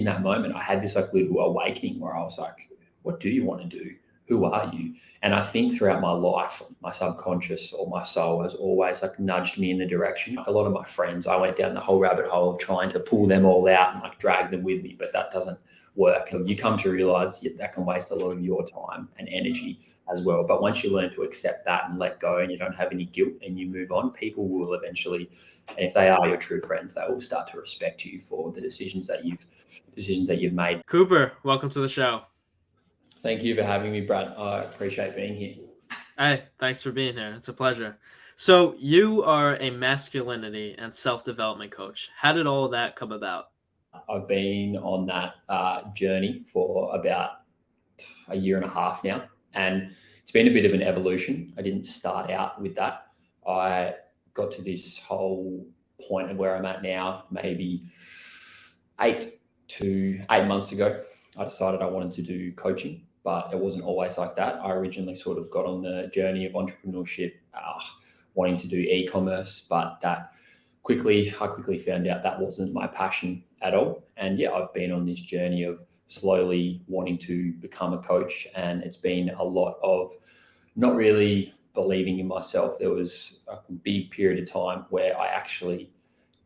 in that moment, I had this like little awakening where I was like, what do you want to do? Who are you? And I think throughout my life, my subconscious or my soul has always like nudged me in the direction. Like a lot of my friends, I went down the whole rabbit hole of trying to pull them all out and like drag them with me, but that doesn't work. And you come to realize that can waste a lot of your time and energy as well. But once you learn to accept that and let go and you don't have any guilt and you move on, people will eventually, and if they are your true friends, they will start to respect you for the decisions that you've made. Cooper, welcome to the show. Thank you for having me, Brad. I appreciate being here. Hey, thanks for being here. It's a pleasure. So you are a masculinity and self-development coach. How did all of that come about? I've been on that journey for about a year and a half now, and it's been a bit of an evolution. I didn't start out with that. I got to this whole point of where I'm at now, maybe 8 months ago. I decided I wanted to do coaching, but it wasn't always like that. I originally sort of got on the journey of entrepreneurship, wanting to do e-commerce, but I quickly found out that wasn't my passion at all. And yeah, I've been on this journey of slowly wanting to become a coach, and it's been a lot of not really believing in myself. There was a big period of time where I actually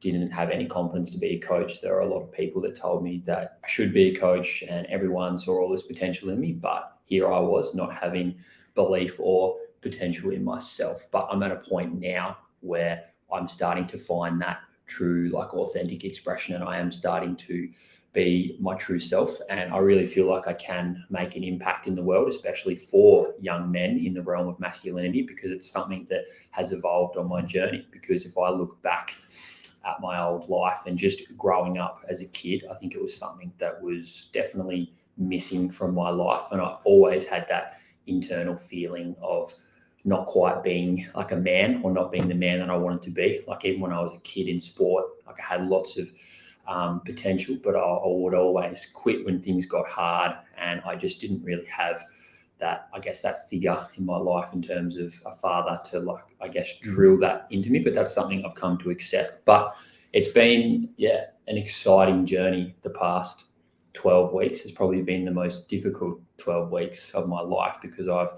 didn't have any confidence to be a coach. There are a lot of people that told me that I should be a coach, and everyone saw all this potential in me, but here I was not having belief or potential in myself. But I'm at a point now where I'm starting to find that true, like authentic expression, and I am starting to be my true self. And I really feel like I can make an impact in the world, especially for young men in the realm of masculinity, because it's something that has evolved on my journey. Because if I look back at my old life and just growing up as a kid, I think it was something that was definitely missing from my life. And I always had that internal feeling of not quite being like a man, or not being the man that I wanted to be. Like even when I was a kid in sport, like I had lots of potential, but I would always quit when things got hard, and I just didn't really have that, I guess, that figure in my life in terms of a father to like, I guess, drill that into me. But that's something I've come to accept. But it's been, an exciting journey. The past 12 weeks has probably been the most difficult 12 weeks of my life, because I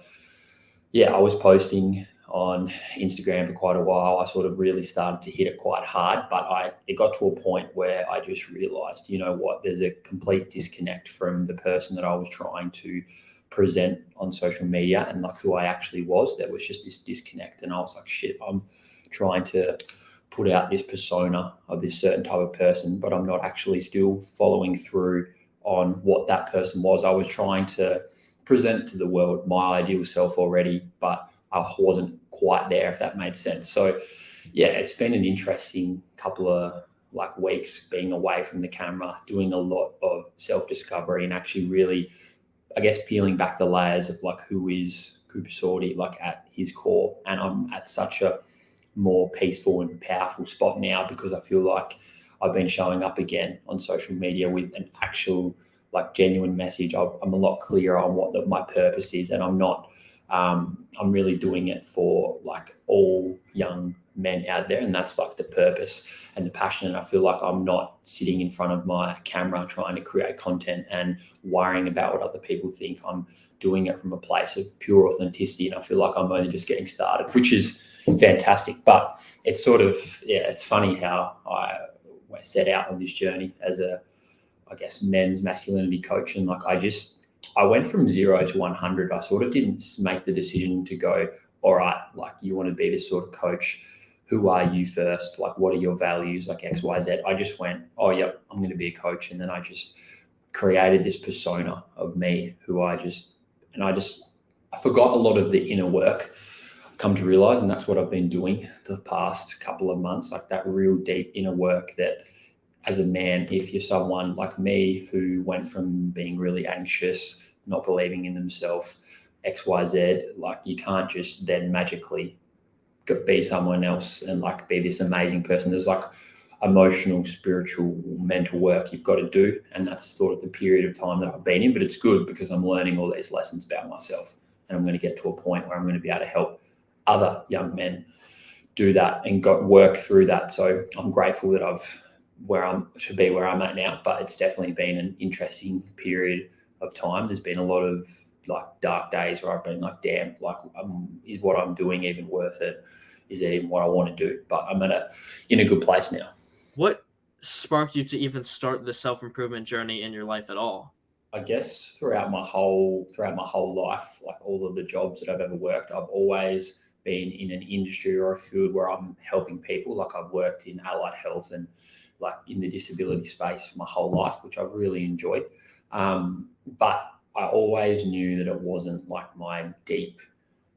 was posting on Instagram for quite a while. I sort of really started to hit it quite hard, but it got to a point where I just realized, you know what, there's a complete disconnect from the person that I was trying to present on social media and like who I actually was. There was just this disconnect, and I was like, shit, I'm trying to put out this persona of this certain type of person, but I'm not actually still following through on what that person was. I was trying to present to the world my ideal self already, but I wasn't quite there, if that made sense. So yeah, it's been an interesting couple of like weeks being away from the camera, doing a lot of self-discovery, and actually really, I guess, peeling back the layers of like who is Cooper Sawdy like at his core. And I'm at such a more peaceful and powerful spot now, because I feel like I've been showing up again on social media with an actual like genuine message. I'm a lot clearer on what my purpose is, and I'm really doing it for like all young men out there, and that's like the purpose and the passion. And I feel like I'm not sitting in front of my camera trying to create content and worrying about what other people think. I'm doing it from a place of pure authenticity, and I feel like I'm only just getting started, which is fantastic. But it's sort of, it's funny how I set out on this journey as a, I guess, men's masculinity coach. And like I went from 0 to 100. I sort of didn't make the decision to go, all right, like you want to be this sort of coach. Who are you first? Like, what are your values? Like X, Y, Z. I just went, oh, yep, I'm going to be a coach. And then I just created this persona of me I forgot a lot of the inner work, come to realize. And that's what I've been doing the past couple of months, like that real deep inner work that, as a man, if you're someone like me who went from being really anxious, not believing in themselves, X, Y, Z, like you can't just then magically be someone else and like be this amazing person. There's like emotional, spiritual, mental work you've got to do. And that's sort of the period of time that I've been in, but it's good because I'm learning all these lessons about myself, and I'm going to get to a point where I'm going to be able to help other young men do that and work through that. So I'm grateful that I've where I'm at now. But it's definitely been an interesting period of time. There's been a lot of like dark days where I've been like, damn, like is what I'm doing even worth it? Is it even what I want to do? But I'm in a good place now. What sparked you to even start the self-improvement journey in your life at all? I guess throughout my whole life, like all of the jobs that I've ever worked, I've always been in an industry or a field where I'm helping people. Like I've worked in allied health and like in the disability space for my whole life, which I've really enjoyed. But I always knew that it wasn't like my deep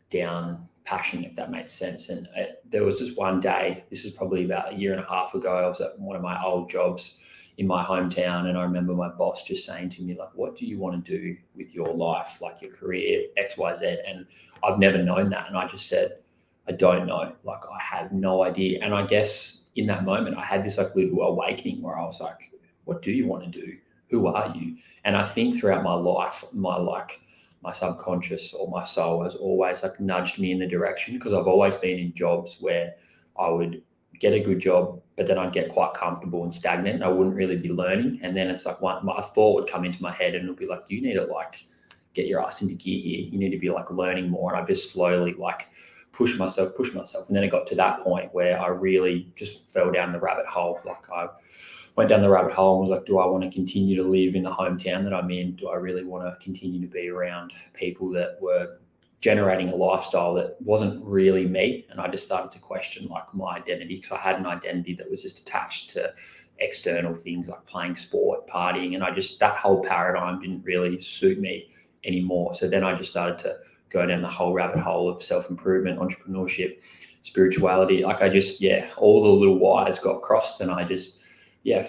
down passion, if that makes sense. And there was just one day, this was probably about a year and a half ago, I was at one of my old jobs in my hometown, and I remember my boss just saying to me, like, what do you want to do with your life, like your career, XYZ? And I've never known that. And I just said, I don't know. Like, I have no idea. And I guess in that moment, I had this like little awakening where I was like, what do you want to do? Who are you? And I think throughout my life, my subconscious or my soul has always like nudged me in the direction, because I've always been in jobs where I would get a good job, but then I'd get quite comfortable and stagnant and I wouldn't really be learning. And then it's like my thought would come into my head and it'll be like, you need to like get your ass into gear here. You need to be like learning more. And I just slowly like push myself. And then it got to that point where I really just fell down the rabbit hole. Like I went down the rabbit hole and was like, do I want to continue to live in the hometown that I'm in? Do I really want to continue to be around people that were generating a lifestyle that wasn't really me? And I just started to question like my identity, because I had an identity that was just attached to external things like playing sport, partying, and that whole paradigm didn't really suit me anymore. So then I just started to go down the whole rabbit hole of self-improvement, entrepreneurship, spirituality. Like all the little wires got crossed, and I just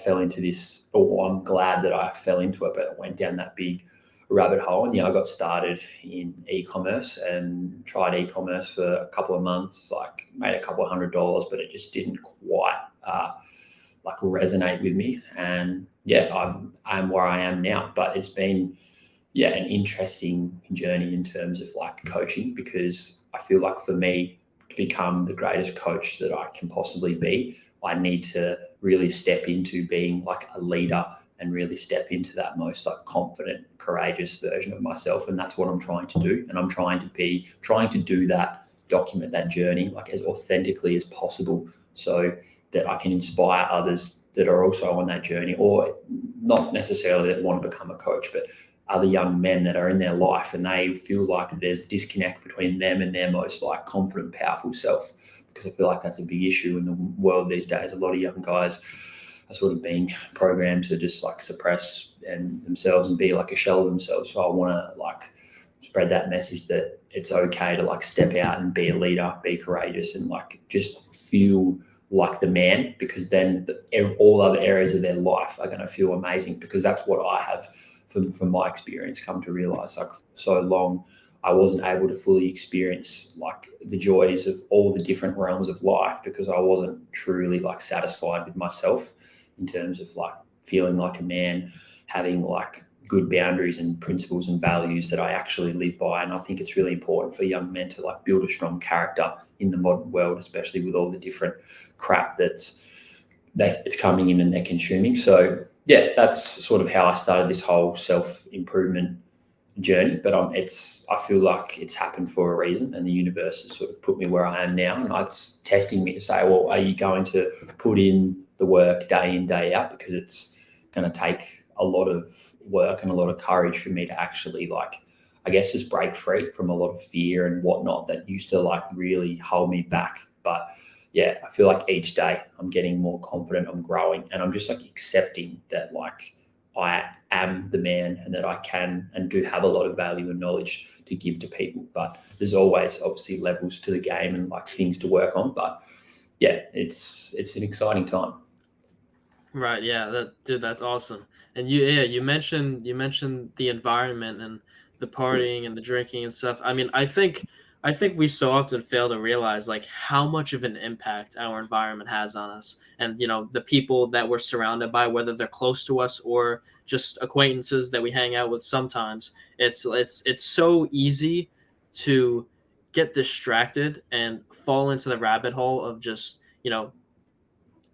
fell into this. I'm glad that I fell into it, but it went down that big rabbit hole. And I got started in e-commerce and tried e-commerce for a couple of months, like made a couple of $100, but it just didn't quite like resonate with me. And I'm where I am now. But it's been an interesting journey in terms of like coaching, because I feel like for me to become the greatest coach that I can possibly be, I need to really step into being like a leader and really step into that most like confident, courageous version of myself. And that's what I'm trying to do. And I'm trying to do that, document that journey like as authentically as possible, so that I can inspire others that are also on that journey, or not necessarily that want to become a coach, but other young men that are in their life and they feel like there's a disconnect between them and their most like confident, powerful self. Because I feel like that's a big issue in the world these days. A lot of young guys are sort of being programmed to just like suppress themselves and be like a shell of themselves. So I want to like spread that message that it's okay to like step out and be a leader, be courageous, and like just feel like the man, because then all other areas of their life are going to feel amazing. Because that's what I have from my experience come to realize. Like for so long I wasn't able to fully experience like the joys of all the different realms of life, because I wasn't truly like satisfied with myself in terms of like feeling like a man, having like good boundaries and principles and values that I actually live by. And I think it's really important for young men to like build a strong character in the modern world, especially with all the different crap it's coming in and they're consuming. So that's sort of how I started this whole self-improvement journey. But I feel like it's happened for a reason, and the universe has sort of put me where I am now, and it's testing me to say, well, are you going to put in the work day in, day out? Because it's going to take a lot of work and a lot of courage for me to actually like, I guess, just break free from a lot of fear and whatnot that used to like really hold me back. But I feel like each day I'm getting more confident, I'm growing, and I'm just like accepting that like I am the man and that I can and do have a lot of value and knowledge to give to people. But there's always obviously levels to the game and like things to work on. But it's an exciting time. Right, yeah, that's awesome. And you mentioned the environment and the partying and the drinking and stuff. I mean, I think we so often fail to realize like how much of an impact our environment has on us, and the people that we're surrounded by, whether they're close to us or just acquaintances that we hang out with sometimes. It's so easy to get distracted and fall into the rabbit hole of just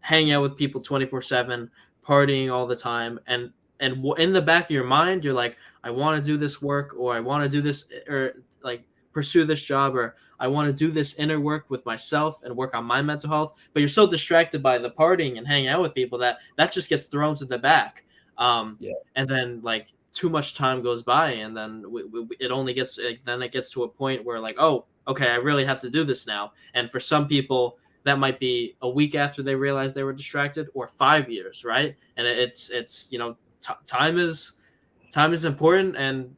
hanging out with people 24/7, partying all the time, and in the back of your mind, you're like, I want to do this work, or I want to do this, or like pursue this job, or I want to do this inner work with myself and work on my mental health. But you're so distracted by the partying and hanging out with people that just gets thrown to the back. Yeah. And then like too much time goes by, and then it only gets then it gets to a point where like, oh, okay, I really have to do this now. And for some people, that might be a week after they realize they were distracted, or 5 years, right? And it's time is important, and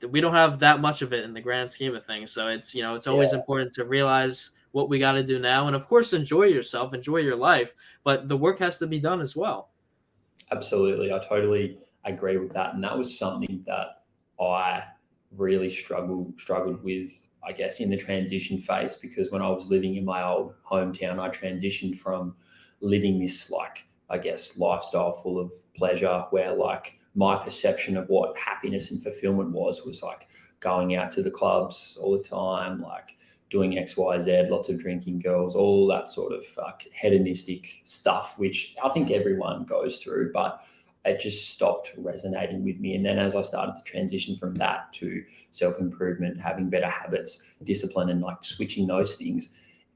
we don't have that much of it in the grand scheme of things. So it's always Yeah. important to realize what we got to do now, and of course enjoy yourself, enjoy your life, but the work has to be done as well. Absolutely. I totally agree with that. And that was something that I really struggled with, I guess, in the transition phase, because when I was living in my old hometown, I transitioned from living this, like, I guess, lifestyle full of pleasure, where like my perception of what happiness and fulfillment was like going out to the clubs all the time, like doing XYZ, lots of drinking, girls, all that sort of hedonistic stuff, which I think everyone goes through, but it just stopped resonating with me. And then as I started to transition from that to self improvement, having better habits, discipline, and like switching those things,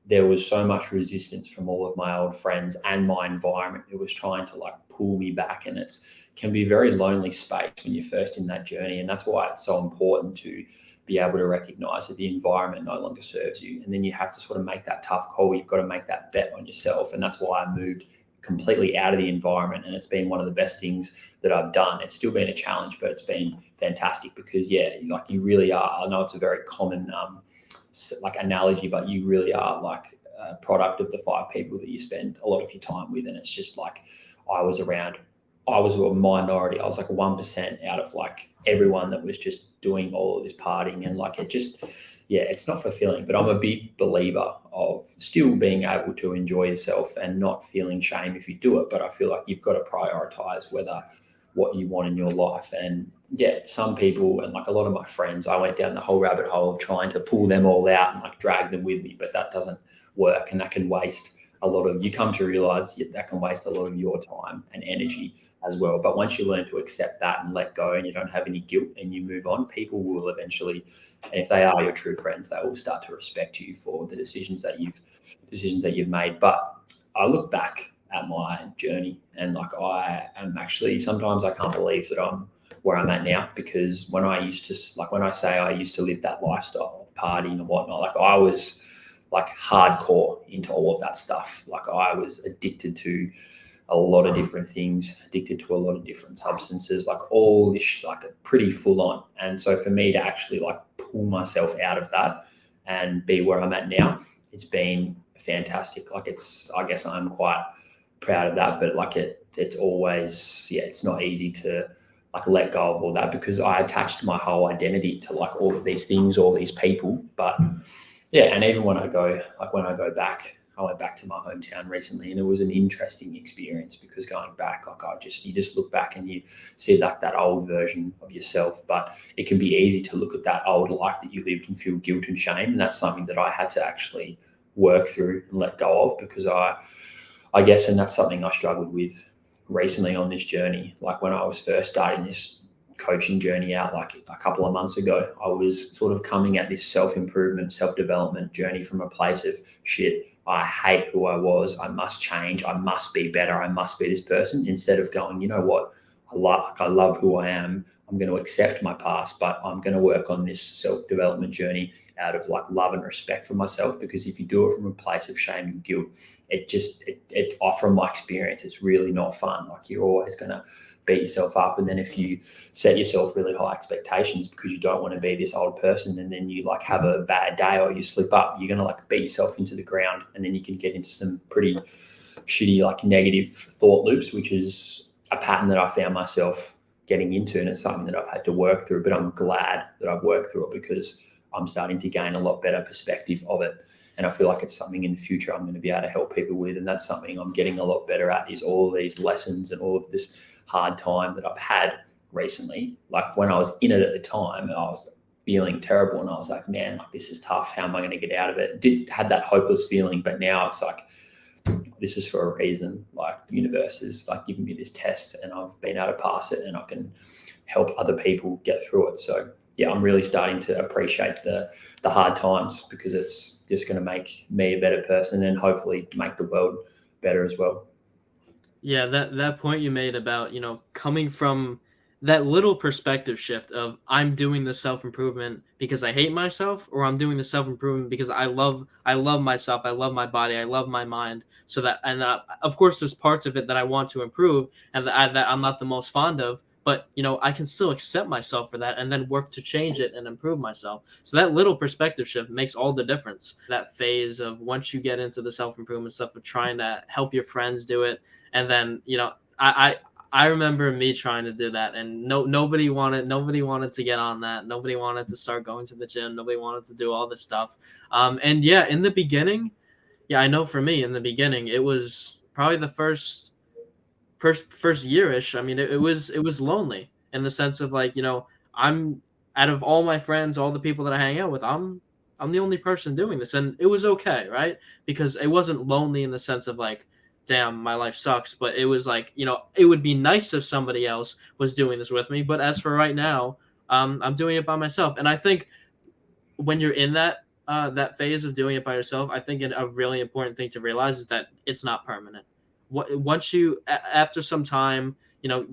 there was so much resistance from all of my old friends and my environment. It was trying to like pull me back, and it's can be a very lonely space when you're first in that journey. And that's why it's so important to be able to recognize that the environment no longer serves you. And then you have to sort of make that tough call. You've got to make that bet on yourself. And that's why I moved completely out of the environment. And it's been one of the best things that I've done. It's still been a challenge, but it's been fantastic because, yeah, like you really are. I know it's a very common like analogy, but you really are like a product of the 5 people that you spend a lot of your time with. And it's just like I was a minority. I was like 1% out of like everyone that was just doing all of this partying, and like it just, yeah, it's not fulfilling. But I'm a big believer of still being able to enjoy yourself and not feeling shame if you do it. But I feel like you've got to prioritize whether what you want in your life. And yeah, some people, and like a lot of my friends, I went down the whole rabbit hole of trying to pull them all out and like drag them with me, but that doesn't work, and that can waste a lot of, you come to realize that can waste a lot of your time and energy as well. But once you learn to accept that and let go, and you don't have any guilt, and you move on, people will eventually, and if they are your true friends, they will start to respect you for the decisions that you've made. But I look back at my journey, and like I am actually, sometimes I can't believe that I'm where I'm at now, because when I used to, like when I say I used to live that lifestyle of partying and whatnot, like I was like hardcore into all of that stuff. Like I was addicted to a lot of different things, addicted to a lot of different substances, like all this, like pretty full on. And so for me to actually like pull myself out of that and be where I'm at now, it's been fantastic. Like I guess I'm quite proud of that, but like it's always, yeah, it's not easy to like let go of all that, because I attached my whole identity to like all of these things, all these people. But yeah, and even when I go back, I went back to my hometown recently, and it was an interesting experience, because going back, like you just look back and you see like that old version of yourself. But it can be easy to look at that old life that you lived and feel guilt and shame. And that's something that I had to actually work through and let go of, because I guess, and that's something I struggled with recently on this journey. Like when I was first starting this coaching journey out like a couple of months ago, I was sort of coming at this self-improvement, self-development journey from a place of shit, I hate who I was, I must change, I must be better, I must be this person, instead of going, you know what, I love who I am, I'm going to accept my past, but I'm going to work on this self-development journey out of like love and respect for myself. Because if you do it from a place of shame and guilt, it from my experience, it's really not fun. Like you're always going to beat yourself up. And then if you set yourself really high expectations because you don't want to be this old person, and then you like have a bad day or you slip up, you're going to like beat yourself into the ground, and then you can get into some pretty shitty like negative thought loops, which is a pattern that I found myself getting into, and it's something that I've had to work through. But I'm glad that I've worked through it, because I'm starting to gain a lot better perspective of it. And I feel like it's something in the future I'm going to be able to help people with. And that's something I'm getting a lot better at, is all these lessons and all of this hard time that I've had recently. Like when I was in it at the time, I was feeling terrible, and I was like, man, like this is tough. How am I going to get out of it? Had that hopeless feeling. But now it's like, this is for a reason. Like, the universe is like giving me this test, and I've been able to pass it, and I can help other people get through it. So yeah, I'm really starting to appreciate the hard times, because it's just going to make me a better person, and hopefully make the world better as well. Yeah, that point you made about, coming from that little perspective shift of I'm doing the self-improvement because I hate myself, or I'm doing the self-improvement because I love myself, I love my body, I love my mind, so that, and of course there's parts of it that I want to improve, and that I'm not the most fond of, but I can still accept myself for that and then work to change it and improve myself. So that little perspective shift makes all the difference. That phase of once you get into the self-improvement stuff of trying to help your friends do it, and then I remember me trying to do that, and nobody wanted to get on that. Nobody wanted to start going to the gym. Nobody wanted to do all this stuff. And yeah, in the beginning, yeah, I know for me in the beginning, it was probably the first year-ish. I mean, it was lonely in the sense of, like, I'm out of all my friends, all the people that I hang out with, I'm the only person doing this, and it was okay, right? Because it wasn't lonely in the sense of, like, damn, my life sucks, but it was like, it would be nice if somebody else was doing this with me, but as for right now, I'm doing it by myself. And I think when you're in that phase of doing it by yourself, I think a really important thing to realize is that it's not permanent. Once after some time,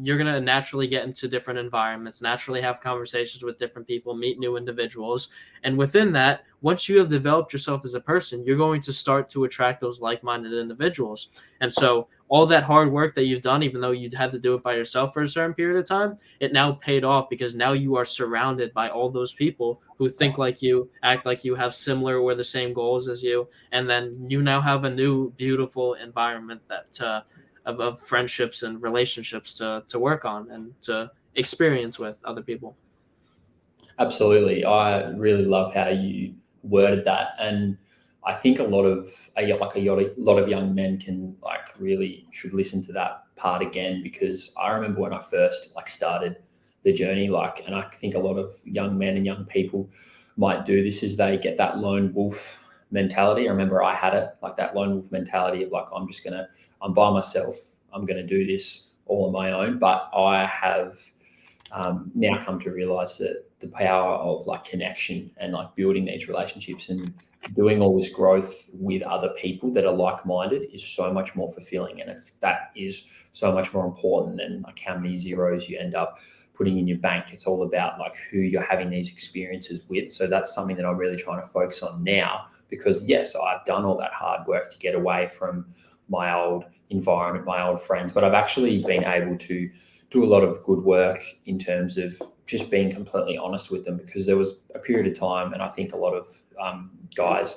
you're gonna naturally get into different environments, naturally have conversations with different people, meet new individuals, and within that, once you have developed yourself as a person, you're going to start to attract those like-minded individuals. And so all that hard work that you've done, even though you had to do it by yourself for a certain period of time, it now paid off, because now you are surrounded by all those people who think like you, act like you, have similar or the same goals as you, and then you now have a new beautiful environment that of friendships and relationships to work on and to experience with other people. Absolutely. I really love how you worded that. And I think a lot of young men can, like, really should listen to that part again, because I remember when I first, like, started the journey, like, and I think a lot of young men and young people might do this, is they get that lone wolf mentality. I remember I had it, like, that lone wolf mentality of, like, I'm by myself, I'm gonna do this all on my own. But I have now come to realize that the power of, like, connection and, like, building these relationships and doing all this growth with other people that are like-minded is so much more fulfilling, and that is so much more important than, like, how many zeros you end up putting in your bank. It's all about, like, who you're having these experiences with. So that's something that I'm really trying to focus on now, because yes, I've done all that hard work to get away from my old environment, my old friends, but I've actually been able to do a lot of good work in terms of just being completely honest with them, because there was a period of time, and I think a lot of guys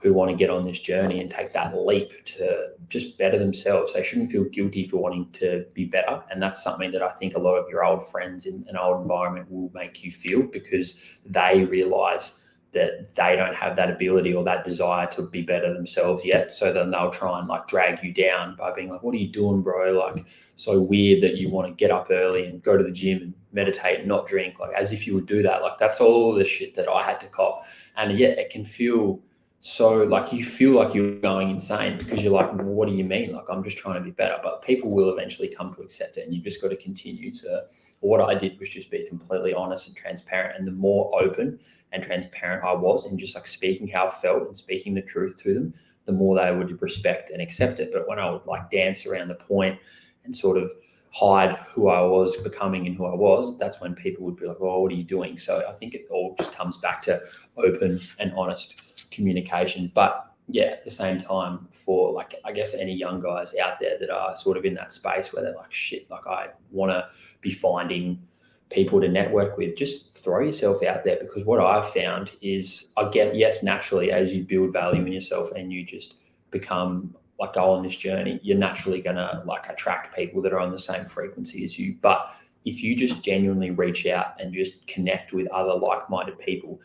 who want to get on this journey and take that leap to just better themselves, they shouldn't feel guilty for wanting to be better. And that's something that I think a lot of your old friends in an old environment will make you feel, because they realize that they don't have that ability or that desire to be better themselves yet. So then they'll try and, like, drag you down by being like, what are you doing, bro? Like, so weird that you want to get up early and go to the gym and meditate and not drink, like, as if you would do that. Like, that's all the shit that I had to cop. And yeah, it can feel so, like, you feel like you're going insane, because you're like, well, what do you mean? Like, I'm just trying to be better. But people will eventually come to accept it, and you just got to continue to, what I did was just be completely honest and transparent. And the more open and transparent I was, and just, like, speaking how I felt and speaking the truth to them, the more they would respect and accept it. But when I would, like, dance around the point and sort of hide who I was becoming and who I was, that's when people would be like, oh, what are you doing? So I think it all just comes back to open and honest communication. But yeah, at the same time, for, like, I guess any young guys out there that are sort of in that space where they're like, shit, like, I want to be finding people to network with, just throw yourself out there. Because what I've found is, yes, naturally, as you build value in yourself and you just become, like, go on this journey, you're naturally going to, like, attract people that are on the same frequency as you. But if you just genuinely reach out and just connect with other like-minded people,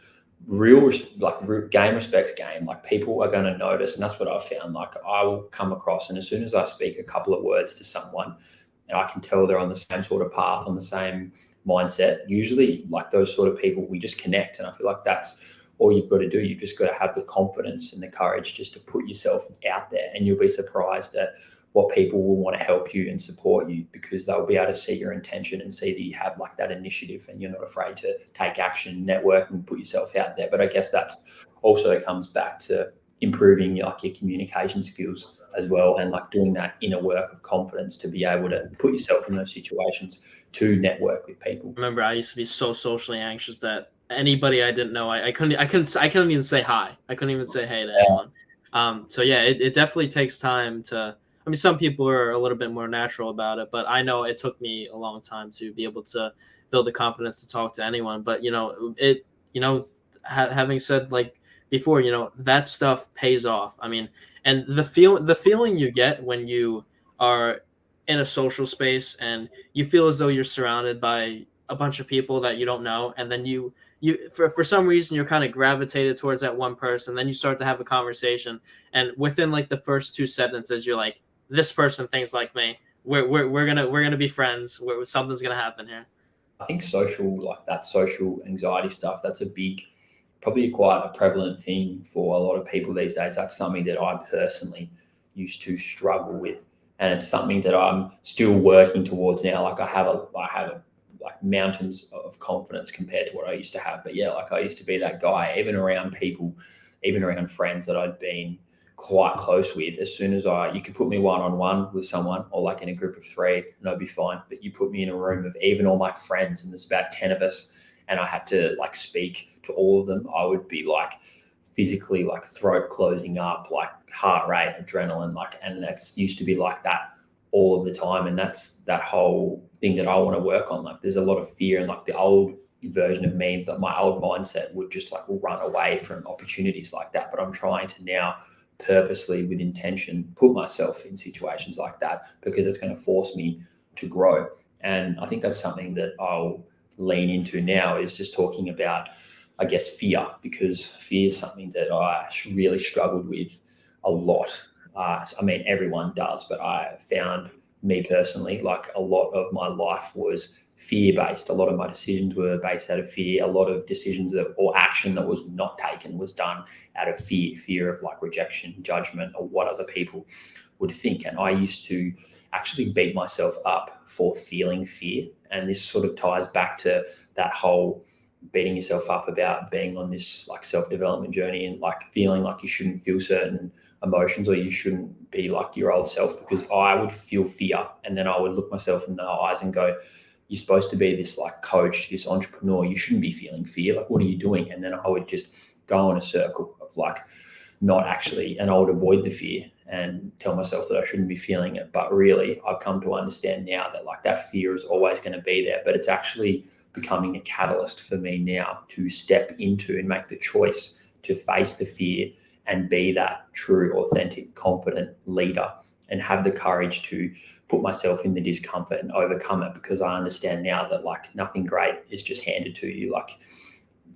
game respects game, like, people are going to notice. And that's what I've found. Like, I will come across, and as soon as I speak a couple of words to someone and I can tell they're on the same sort of path, on the same mindset, usually, like, those sort of people, we just connect. And I feel like that's all you've got to do, you've just got to have the confidence and the courage just to put yourself out there, and you'll be surprised at what people will want to help you and support you, because they'll be able to see your intention and see that you have like that initiative and you're not afraid to take action, network, and put yourself out there. But I guess that's also comes back to improving your communication skills as well, and like doing that inner work of confidence to be able to put yourself in those situations to network with people. Remember, I used to be so socially anxious that anybody I didn't know, I couldn't even say hi. I couldn't even say hey to anyone. So yeah, it definitely takes time to. I mean, some people are a little bit more natural about it, but I know it took me a long time to be able to build the confidence to talk to anyone. But having said like before, that stuff pays off. I mean, and the feeling you get when you are in a social space and you feel as though you're surrounded by a bunch of people that you don't know, and then you for some reason you're kind of gravitated towards that one person, then you start to have a conversation, and within like the first 2 sentences you're like, this person thinks like me, we're gonna be friends, something's gonna happen here. I think social anxiety stuff, that's probably quite a prevalent thing for a lot of people these days. That's something that I personally used to struggle with, and it's something that I'm still working towards now. Like I have like mountains of confidence compared to what I used to have. But yeah, like I used to be that guy, even around people, even around friends that I'd been quite close with. As soon as you could put me one-on-one with someone, or like in a group of 3, and I'd be fine. But you put me in a room of even all my friends, and there's about 10 of us, and I had to like speak to all of them, I would be like physically like throat closing up, like heart rate, adrenaline, and that's used to be like that all of the time. And that's that whole thing that I want to work on. Like there's a lot of fear, and like the old version of me, that my old mindset would just like run away from opportunities like that. But I'm trying to now purposely, with intention, put myself in situations like that, because it's going to force me to grow. And I think that's something that I'll lean into now, is just talking about, I guess, fear, because fear is something that I really struggled with a lot. I mean, everyone does, but I found, me personally, like a lot of my life was fear-based. A lot of my decisions were based out of fear. A lot of decisions or action that was not taken was done out of fear of like rejection, judgment, or what other people would think. And I used to actually beat myself up for feeling fear. And this sort of ties back to that whole beating yourself up about being on this like self-development journey, and like feeling like you shouldn't feel certain emotions, or you shouldn't be like your old self. Because I would feel fear, and then I would look myself in the eyes and go, you're supposed to be this like coach, this entrepreneur, you shouldn't be feeling fear. Like, what are you doing? And then I would just go in a circle of like not actually, and I would avoid the fear and tell myself that I shouldn't be feeling it. But really, I've come to understand now that like that fear is always going to be there, but it's actually becoming a catalyst for me now to step into and make the choice to face the fear and be that true, authentic, confident leader, and have the courage to put myself in the discomfort and overcome it. Because I understand now that like nothing great is just handed to you. Like,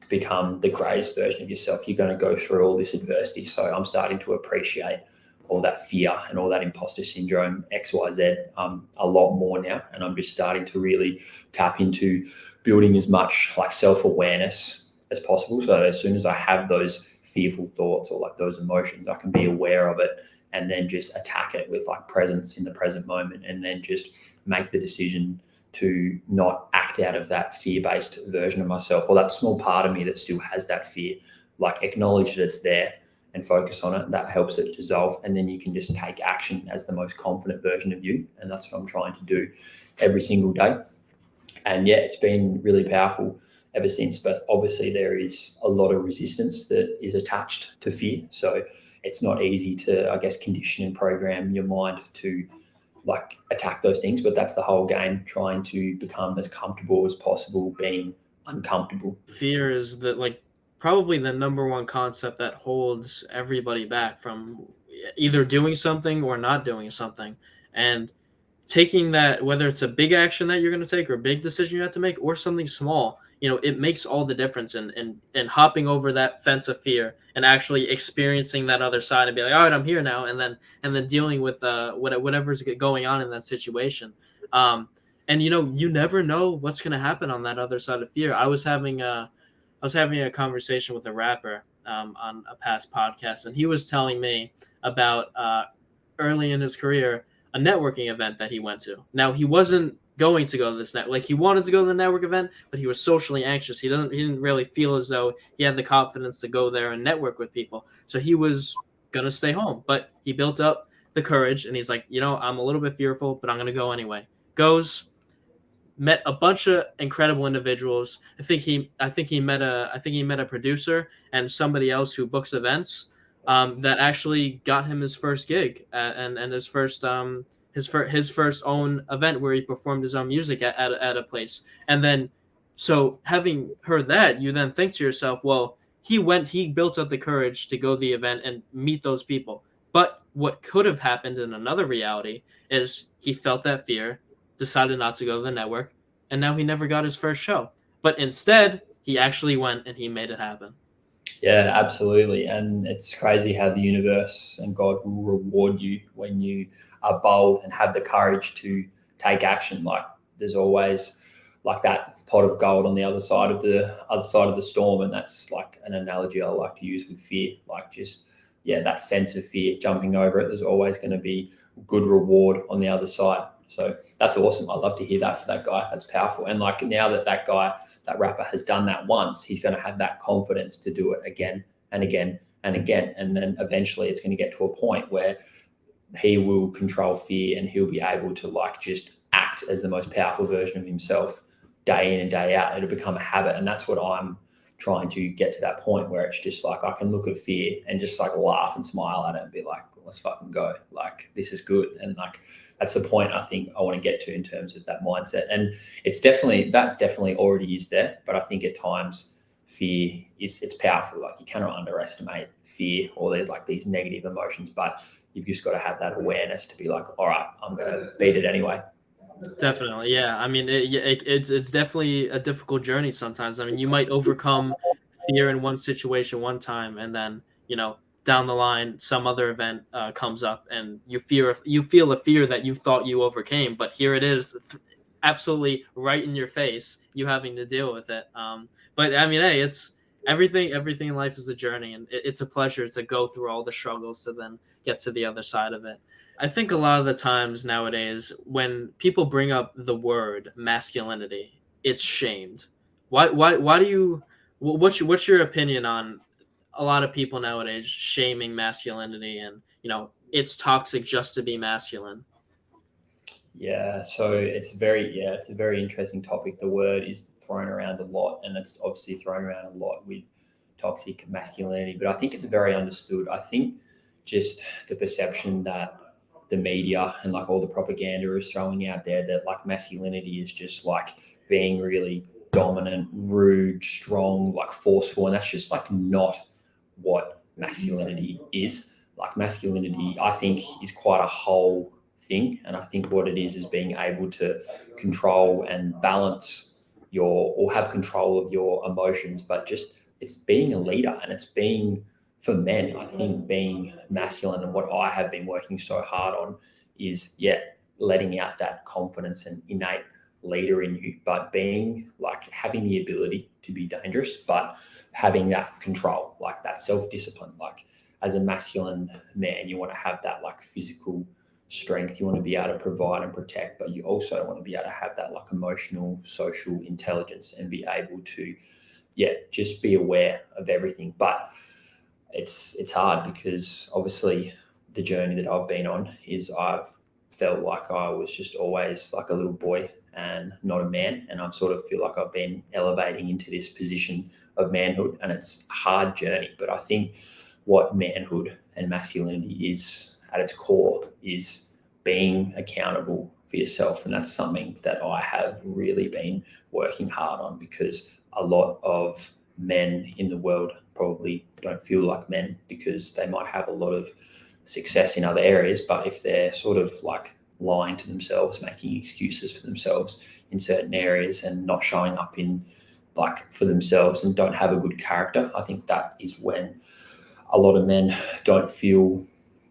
to become the greatest version of yourself, you're going to go through all this adversity. So I'm starting to appreciate all that fear and all that imposter syndrome, XYZ, a lot more now. And I'm just starting to really tap into building as much like self-awareness as possible. So as soon as I have those fearful thoughts or like those emotions, I can be aware of it, and then just attack it with like presence in the present moment, and then just make the decision to not act out of that fear-based version of myself, or that small part of me that still has that fear. Like, acknowledge that it's there and focus on it. That helps it dissolve, and then you can just take action as the most confident version of you. And that's what I'm trying to do every single day. And yeah, it's been really powerful ever since. But obviously there is a lot of resistance that is attached to fear. So it's not easy to, I guess, condition and program your mind to like attack those things. But that's the whole game, trying to become as comfortable as possible being uncomfortable. Fear is probably the number one concept that holds everybody back from either doing something or not doing something. And taking that, whether it's a big action that you're going to take or a big decision you have to make, or something small, it makes all the difference in hopping over that fence of fear and actually experiencing that other side and be like, all right, I'm here now. And then dealing with whatever's going on in that situation. And you never know what's going to happen on that other side of fear. I was having having a conversation with a rapper on a past podcast, and he was telling me about early in his career a networking event that he went to. Now he wasn't going to go to this like he wanted to go to the network event, but he was socially anxious. He didn't really feel as though he had the confidence to go there and network with people. So he was gonna stay home, but he built up the courage, and he's like, I'm a little bit fearful, but I'm gonna go anyway. Goes, met a bunch of incredible individuals. I think he met a producer and somebody else who books events that actually got him his first gig and his first own event where he performed his own music at a place. And then, so having heard that, you then think to yourself, well, he built up the courage to go to the event and meet those people. But what could have happened in another reality is he felt that fear, decided not to go to the network, and now he never got his first show. But instead, he actually went and he made it happen. Yeah, absolutely. And it's crazy how the universe and God will reward you when you are bold and have the courage to take action. Like there's always like that pot of gold on the other side of the storm. And that's like an analogy I like to use with fear. Like just, yeah, that fence of fear, jumping over it, there's always going to be good reward on the other side. So that's awesome. I love to hear that for that guy. That's powerful. And like now that rapper has done that once, he's going to have that confidence to do it again and again and again. And then eventually it's going to get to a point where he will control fear and he'll be able to like just act as the most powerful version of himself day in and day out. It'll become a habit. And that's what I'm trying to get to, that point where it's just like I can look at fear and just like laugh and smile at it and be like, let's fucking go. Like this is good. And like that's the point I think I want to get to in terms of that mindset. And it's definitely already is there, but I think at times fear it's powerful. Like you cannot underestimate fear or there's like these negative emotions, but you've just got to have that awareness to be like, all right, I'm going to beat it anyway. Definitely, yeah. I mean, it's definitely a difficult journey sometimes. I mean, you might overcome fear in one situation one time, and then down the line, some other event comes up, and you feel a fear that you thought you overcame, but here it is, absolutely right in your face, you having to deal with it. But I mean, hey, it's everything. Everything in life is a journey, and it's a pleasure to go through all the struggles to then get to the other side of it. I think a lot of the times nowadays, when people bring up the word masculinity, it's shamed. Why do you? What's your opinion on a lot of people nowadays shaming masculinity and it's toxic just to be masculine? Yeah, so it's a very interesting topic. The word is thrown around a lot, and it's obviously thrown around a lot with toxic masculinity. But I think it's very understood. I think just the perception that the media and like all the propaganda is throwing out there that like masculinity is just like being really dominant, rude, strong, like forceful, and that's just like not what masculinity is. Like masculinity, I think, is quite a whole thing, and I think what it is being able to control and balance or have control of your emotions, but just it's being a leader and it's being for men. I think being masculine and what I have been working so hard on is letting out that confidence and innate leader in you, but being like having the ability to be dangerous, but having that control, like that self-discipline. Like as a masculine man, you want to have that like physical strength, you want to be able to provide and protect, but you also want to be able to have that like emotional, social intelligence and be able to just be aware of everything. But it's hard because obviously the journey that I've been on is I've felt like I was just always like a little boy and not a man, and I sort of feel like I've been elevating into this position of manhood, and it's a hard journey. But I think what manhood and masculinity is at its core is being accountable for yourself, and that's something that I have really been working hard on, because a lot of men in the world probably don't feel like men because they might have a lot of success in other areas, but if they're sort of like lying to themselves, making excuses for themselves in certain areas and not showing up in like for themselves and don't have a good character, I think that is when a lot of men don't feel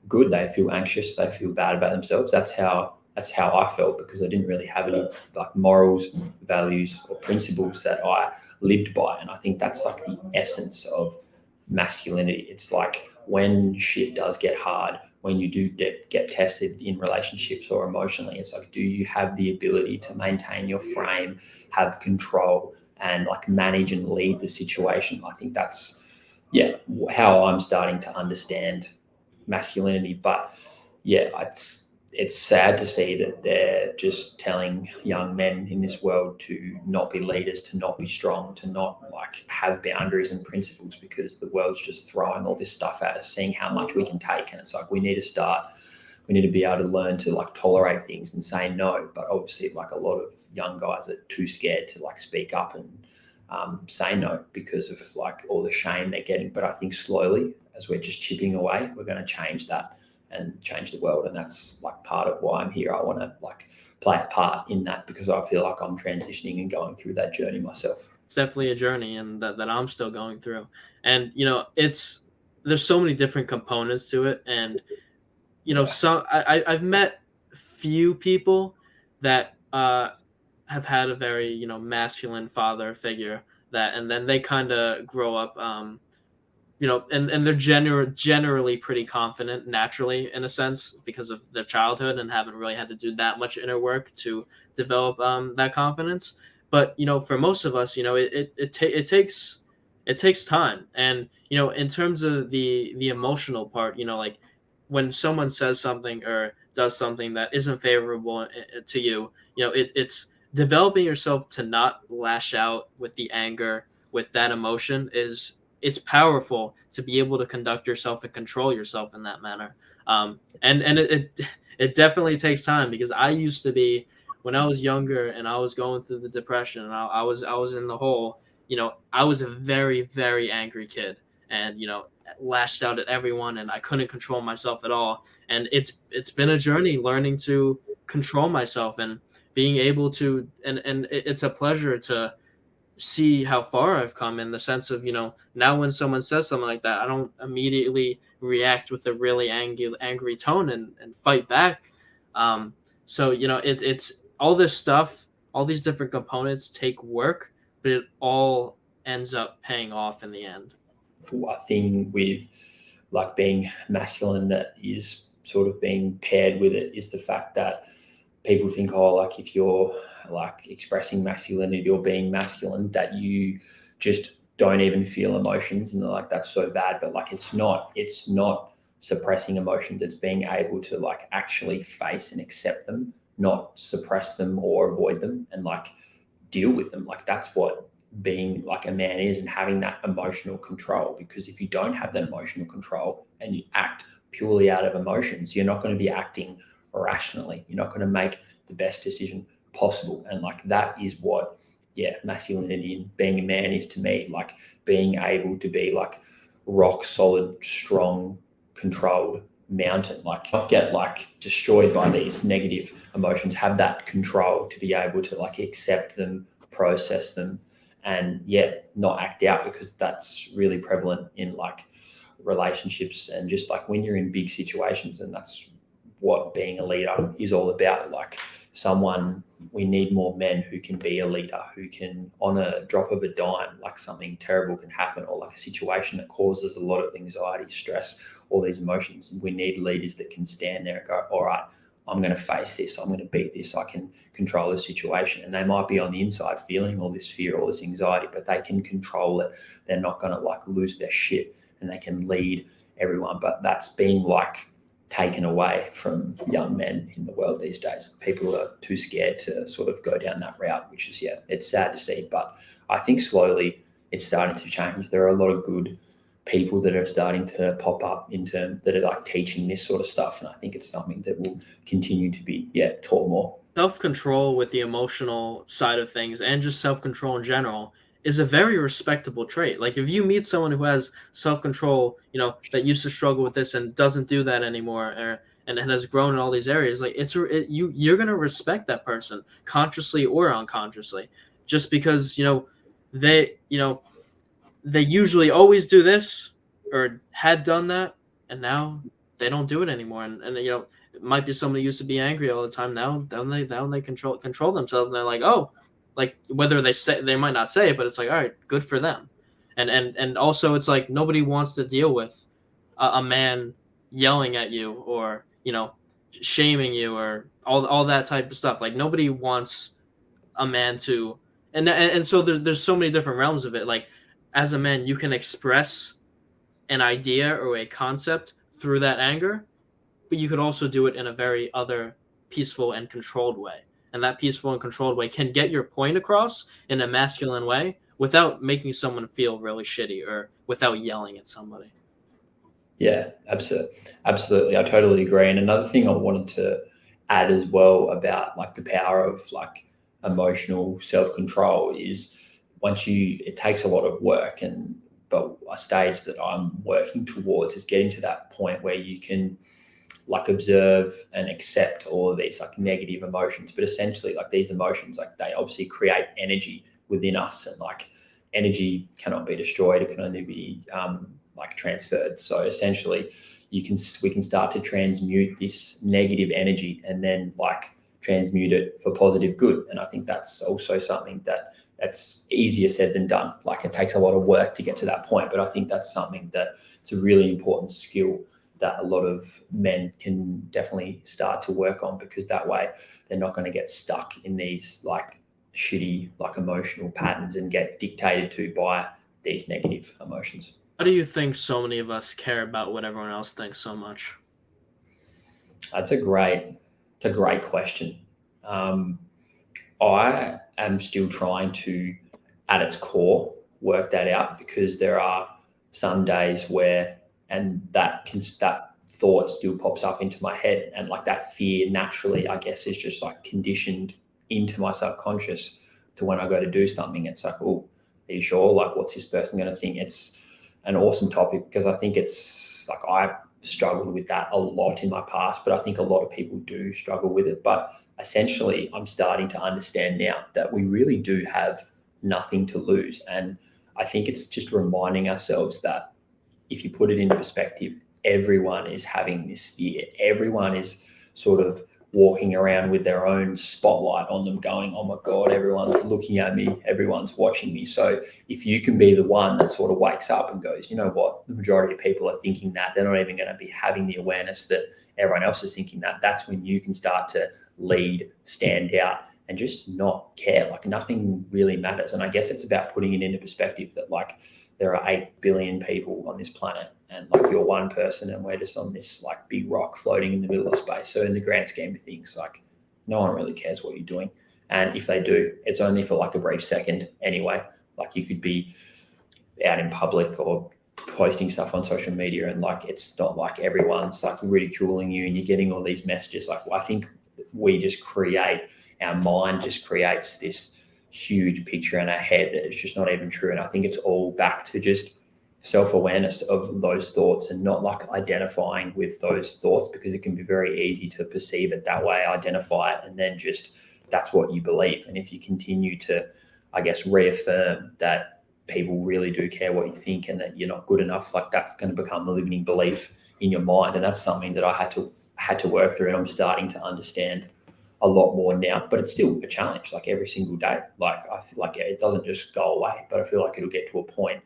good. They feel anxious, they feel bad about themselves. That's how That's how I felt, because I didn't really have any like morals, values, or principles that I lived by. And I think that's like the essence of masculinity. It's like when shit does get hard, when you do get tested in relationships or emotionally, it's like, do you have the ability to maintain your frame, have control, and like manage and lead the situation? I think that's, yeah, how I'm starting to understand masculinity. But yeah, it's sad to see that they're just telling young men in this world to not be leaders, to not be strong, to not like have boundaries and principles, because the world's just throwing all this stuff at us, seeing how much we can take. And it's like, we need to be able to learn to like tolerate things and say no. But obviously, like, a lot of young guys are too scared to like speak up and say no because of like all the shame they're getting. But I think slowly, as we're just chipping away, we're going to change that and change the world. And that's like part of why I'm here. I want to like play a part in that, because I feel like I'm transitioning and going through that journey myself. It's definitely a journey, and that I'm still going through. And there's so many different components to it. And Yeah. I've met few people that have had a very masculine father figure, that and then they kind of grow up, and they're generally pretty confident naturally, in a sense, because of their childhood, and haven't really had to do that much inner work to develop that confidence. But for most of us, it takes time. And in terms of the emotional part, like when someone says something or does something that isn't favorable to you, it's developing yourself to not lash out with the anger, with that emotion. It's powerful to be able to conduct yourself and control yourself in that manner. And it definitely takes time, because I used to be, when I was younger and I was going through the depression, and I was in the hole. I was a very, very angry kid, and lashed out at everyone, and I couldn't control myself at all. And it's been a journey learning to control myself, and being able to, and it's a pleasure to see how far I've come, in the sense of, now when someone says something like that, I don't immediately react with a really angry tone and fight back. So it's all this stuff, all these different components take work, but it all ends up paying off in the end. A thing with like being masculine that is sort of being paired with it is the fact that people think, oh, like if you're like expressing masculinity or being masculine, that you just don't even feel emotions, and they're like, that's so bad. But like, it's not suppressing emotions. It's being able to like actually face and accept them, not suppress them or avoid them, and like deal with them. Like, that's what being like a man is, and having that emotional control. Because if you don't have that emotional control and you act purely out of emotions, you're not going to be acting rationally. You're not going to make the best decision possible. And like, that is what, yeah, masculinity and being a man is to me. Like, being able to be like rock solid, strong, controlled mountain, like not get like destroyed by these negative emotions, have that control to be able to like accept them, process them, and yet not act out, because that's really prevalent in like relationships and just like when you're in big situations. And that's what being a leader is all about. Like, we need more men who can be a leader, who can, on a drop of a dime, like something terrible can happen, or like a situation that causes a lot of anxiety, stress, all these emotions. We need leaders that can stand there and go, all right, I'm going to face this, I'm going to beat this, I can control the situation. And they might be on the inside feeling all this fear, all this anxiety, but they can control it. They're not going to like lose their shit, and they can lead everyone. But that's being like taken away from young men in the world these days. People are too scared to sort of go down that route, which is, yeah, it's sad to see. But I think slowly it's starting to change. There are a lot of good people that are starting to pop up that are like teaching this sort of stuff. And I think it's something that will continue to be, yeah, taught more. Self-control with the emotional side of things, and just self-control in general, is a very respectable trait. Like, if you meet someone who has self-control, that used to struggle with this and doesn't do that anymore, and has grown in all these areas, like, you're gonna respect that person, consciously or unconsciously, just because they they usually always do this, or had done that, and now they don't do it anymore. And might be somebody who used to be angry all the time. Now they control themselves, and they're like, oh, like whether they might not say it, but it's like, all right, good for them. And also it's like nobody wants to deal with a man yelling at you, or shaming you, or all that type of stuff. Like nobody wants a man to, and so there's so many different realms of it. Like as a man, you can express an idea or a concept through that anger, but you could also do it in a very other peaceful and controlled way. And that peaceful and controlled way can get your point across in a masculine way without making someone feel really shitty, or without yelling at somebody. Yeah, absolutely. I totally agree. And another thing I wanted to add as well about like the power of like emotional self-control is it takes a lot of work, and but a stage that I'm working towards is getting to that point where you can like observe and accept all of these like negative emotions, but essentially like these emotions, like they obviously create energy within us, and like energy cannot be destroyed, it can only be like transferred. So essentially we can start to transmute this negative energy and then like transmute it for positive good. And I think that's also something that's easier said than done. Like it takes a lot of work to get to that point, but I think that's something that it's a really important skill that a lot of men can definitely start to work on, because that way they're not going to get stuck in these like shitty like emotional patterns and get dictated to by these negative emotions. How do you think so many of us care about what everyone else thinks so much? That's it's a great question. Um, I am still trying to, at its core, work that out, because there are some days where, and that thought still pops up into my head, and like that fear naturally, I guess, is just like conditioned into my subconscious to when I go to do something, it's like, oh, are you sure? Like, what's this person going to think? It's an awesome topic, because I think it's like I struggled with that a lot in my past, but I think a lot of people do struggle with it. But essentially, I'm starting to understand now that we really do have nothing to lose. And I think it's just reminding ourselves that if you put it into perspective, everyone is having this fear. Everyone is sort of walking around with their own spotlight on them going, oh my God, everyone's looking at me, everyone's watching me. So if you can be the one that sort of wakes up and goes, you know what, the majority of people are thinking that, they're not even going to be having the awareness that everyone else is thinking that, that's when you can start to lead, stand out, and just not care. Like nothing really matters. And I guess it's about putting it into perspective that like there are 8 billion people on this planet, and like you're one person, and we're just on this like big rock floating in the middle of space. So in the grand scheme of things, like no one really cares what you're doing. And if they do, it's only for like a brief second anyway. Like you could be out in public or posting stuff on social media, and like it's not like everyone's like ridiculing you and you're getting all these messages. Like I think we just create, our mind just creates this huge picture in our head that it's just not even true. And I think it's all back to just self-awareness of those thoughts, and not like identifying with those thoughts, because it can be very easy to perceive it that way, identify it, and then just that's what you believe. And if you continue to, I guess, reaffirm that people really do care what you think and that you're not good enough, like that's going to become a limiting belief in your mind. And that's something that I had to work through, and I'm starting to understand a lot more now. But it's still a challenge, like every single day. Like I feel like it doesn't just go away, but I feel like it'll get to a point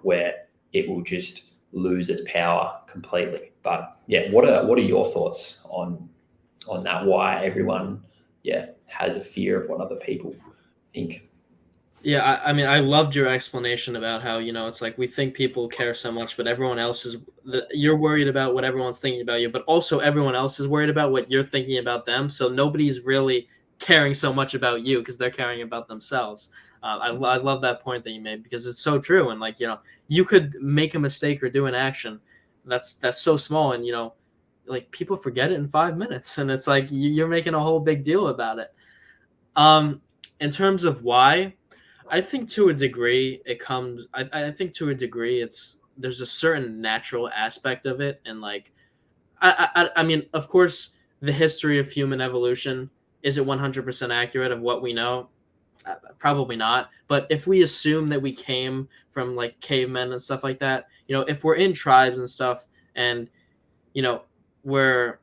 where it will just lose its power completely. But yeah, what are your thoughts on that? Why everyone has a fear of what other people think? Yeah, I mean, I loved your explanation about how, it's like we think people care so much, but everyone else you're worried about what everyone's thinking about you, but also everyone else is worried about what you're thinking about them. So nobody's really caring so much about you because they're caring about themselves. I love that point that you made, because it's so true. And like, you could make a mistake or do an action that's so small, and, like people forget it in 5 minutes, and it's like you're making a whole big deal about it. In terms of why, I think to a degree it comes. I think to a degree there's a certain natural aspect of it, and like I mean, of course, the history of human evolution, is it 100% accurate of what we know? Probably not. But if we assume that we came from like cavemen and stuff like that, if we're in tribes and stuff, and you know we're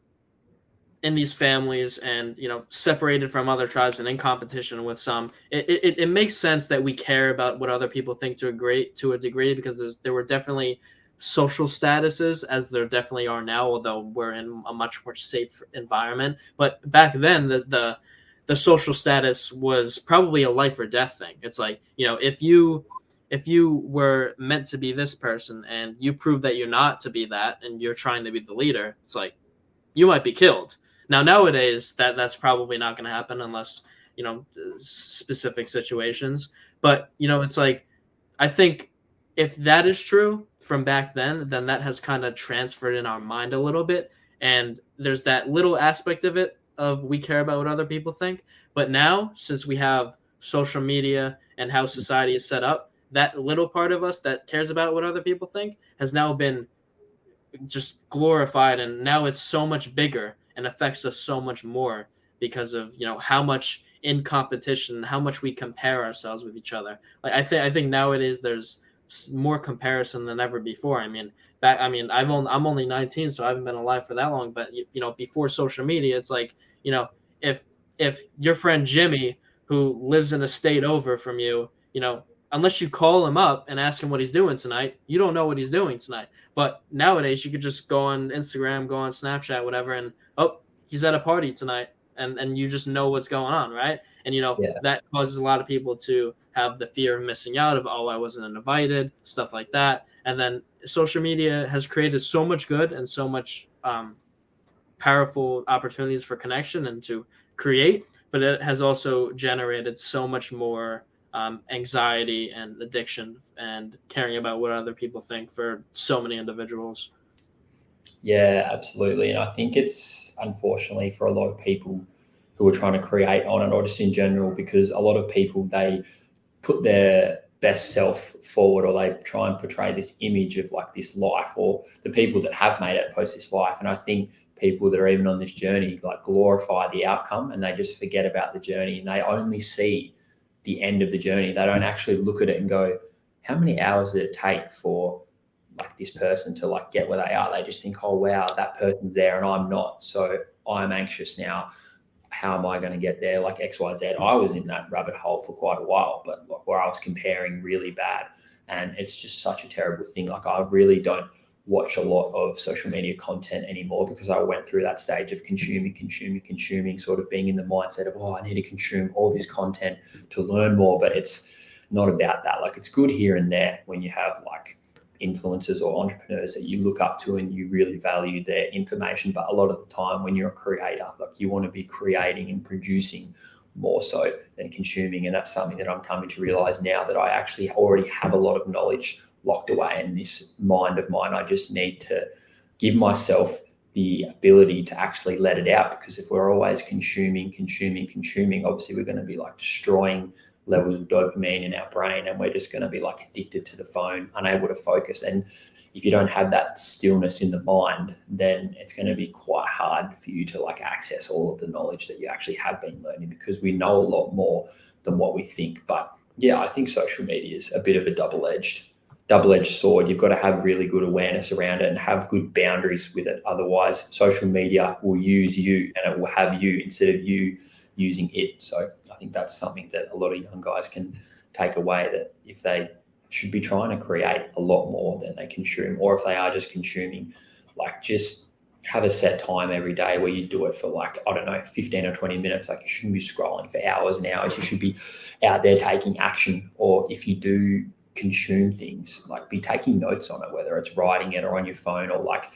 in these families and separated from other tribes and in competition with some, it makes sense that we care about what other people think to a degree, because there were definitely social statuses, as there definitely are now, although we're in a much more safe environment. But back then, the social status was probably a life or death thing. It's like, if you were meant to be this person and you prove that you're not to be that and you're trying to be the leader, it's like you might be killed. Now nowadays that's probably not going to happen unless specific situations. But it's like, I think if that is true from back then that has kind of transferred in our mind a little bit, and there's that little aspect of it of we care about what other people think. But now, since we have social media and how society is set up, that little part of us that cares about what other people think has now been just glorified, and now it's so much bigger and affects us so much more because of how much in competition, how much we compare ourselves with each other. Like I think nowadays there's more comparison than ever before. I'm only 19, so I haven't been alive for that long, but before social media, it's like, if your friend Jimmy, who lives in a state over from you, unless you call him up and ask him what he's doing tonight, you don't know what he's doing tonight. But nowadays, you could just go on Instagram, go on Snapchat, whatever, and oh, he's at a party tonight, and you just know what's going on, right? And Yeah. that causes a lot of people to have the fear of missing out, of, oh, I wasn't invited, stuff like that. And then social media has created so much good and so much powerful opportunities for connection and to create, but it has also generated so much more anxiety and addiction and caring about what other people think for so many individuals. Yeah, absolutely. And I think it's unfortunately for a lot of people who are trying to create on it, or just in general, because a lot of people, they put their best self forward, or they try and portray this image of like this life, or the people that have made it post this life. And I think people that are even on this journey like glorify the outcome, and they just forget about the journey, and they only see the end of the journey. They don't actually look at it and go, how many hours did it take for like this person to like get where they are? They just think, oh wow, that person's there and I'm not, so I'm anxious now. How am I going to get there? Like XYZ. I was in that rabbit hole for quite a while, but like where I was comparing really bad. And it's just such a terrible thing. Like I really don't watch a lot of social media content anymore, because I went through that stage of consuming, sort of being in the mindset of, oh, I need to consume all this content to learn more. But it's not about that. Like it's good here and there when you have like influencers or entrepreneurs that you look up to and you really value their information. But a lot of the time when you're a creator, like you want to be creating and producing more so than consuming. And that's something that I'm coming to realize now, that I actually already have a lot of knowledge locked away in this mind of mine. I just need to give myself the ability to actually let it out, because if we're always consuming, obviously we're going to be like destroying levels of dopamine in our brain, and we're just going to be like addicted to the phone, unable to focus. And if you don't have that stillness in the mind, then it's going to be quite hard for you to like access all of the knowledge that you actually have been learning, because we know a lot more than what we think. But yeah, I think social media is a bit of a double-edged sword. You've got to have really good awareness around it and have good boundaries with it. Otherwise, social media will use you and it will have you instead of you using it. So I think that's something that a lot of young guys can take away, that if they should be trying to create a lot more than they consume, or if they are just consuming, like just have a set time every day where you do it for like, I don't know, 15 or 20 minutes. Like you shouldn't be scrolling for hours and hours. You should be out there taking action. Or if you do consume things, like be taking notes on it, whether it's writing it or on your phone, or like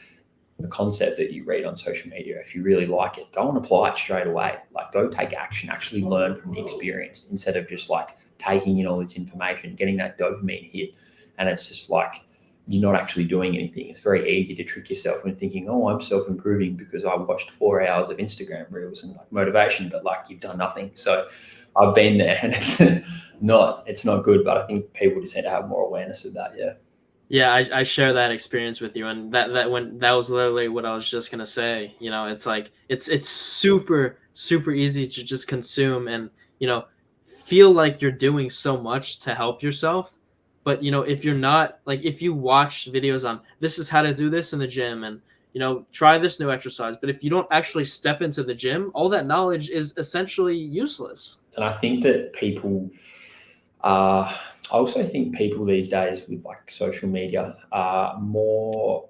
a concept that you read on social media, if you really like it, go and apply it straight away. Like go take action, actually learn from the experience, instead of just like taking in all this information, getting that dopamine hit. And it's just like, you're not actually doing anything. It's very easy to trick yourself when thinking, oh, I'm self-improving because I watched 4 hours of Instagram reels and like motivation, but like you've done nothing. So I've been there, and it's not good. But I think people just need to have more awareness of that. Yeah. Yeah, I share that experience with you, and that was literally what I was just gonna say. It's like it's super easy to just consume and feel like you're doing so much to help yourself, but if you're not, like, if you watch videos on this is how to do this in the gym, and try this new exercise. But if you don't actually step into the gym, all that knowledge is essentially useless. And I think that people I also think people these days with like social media are more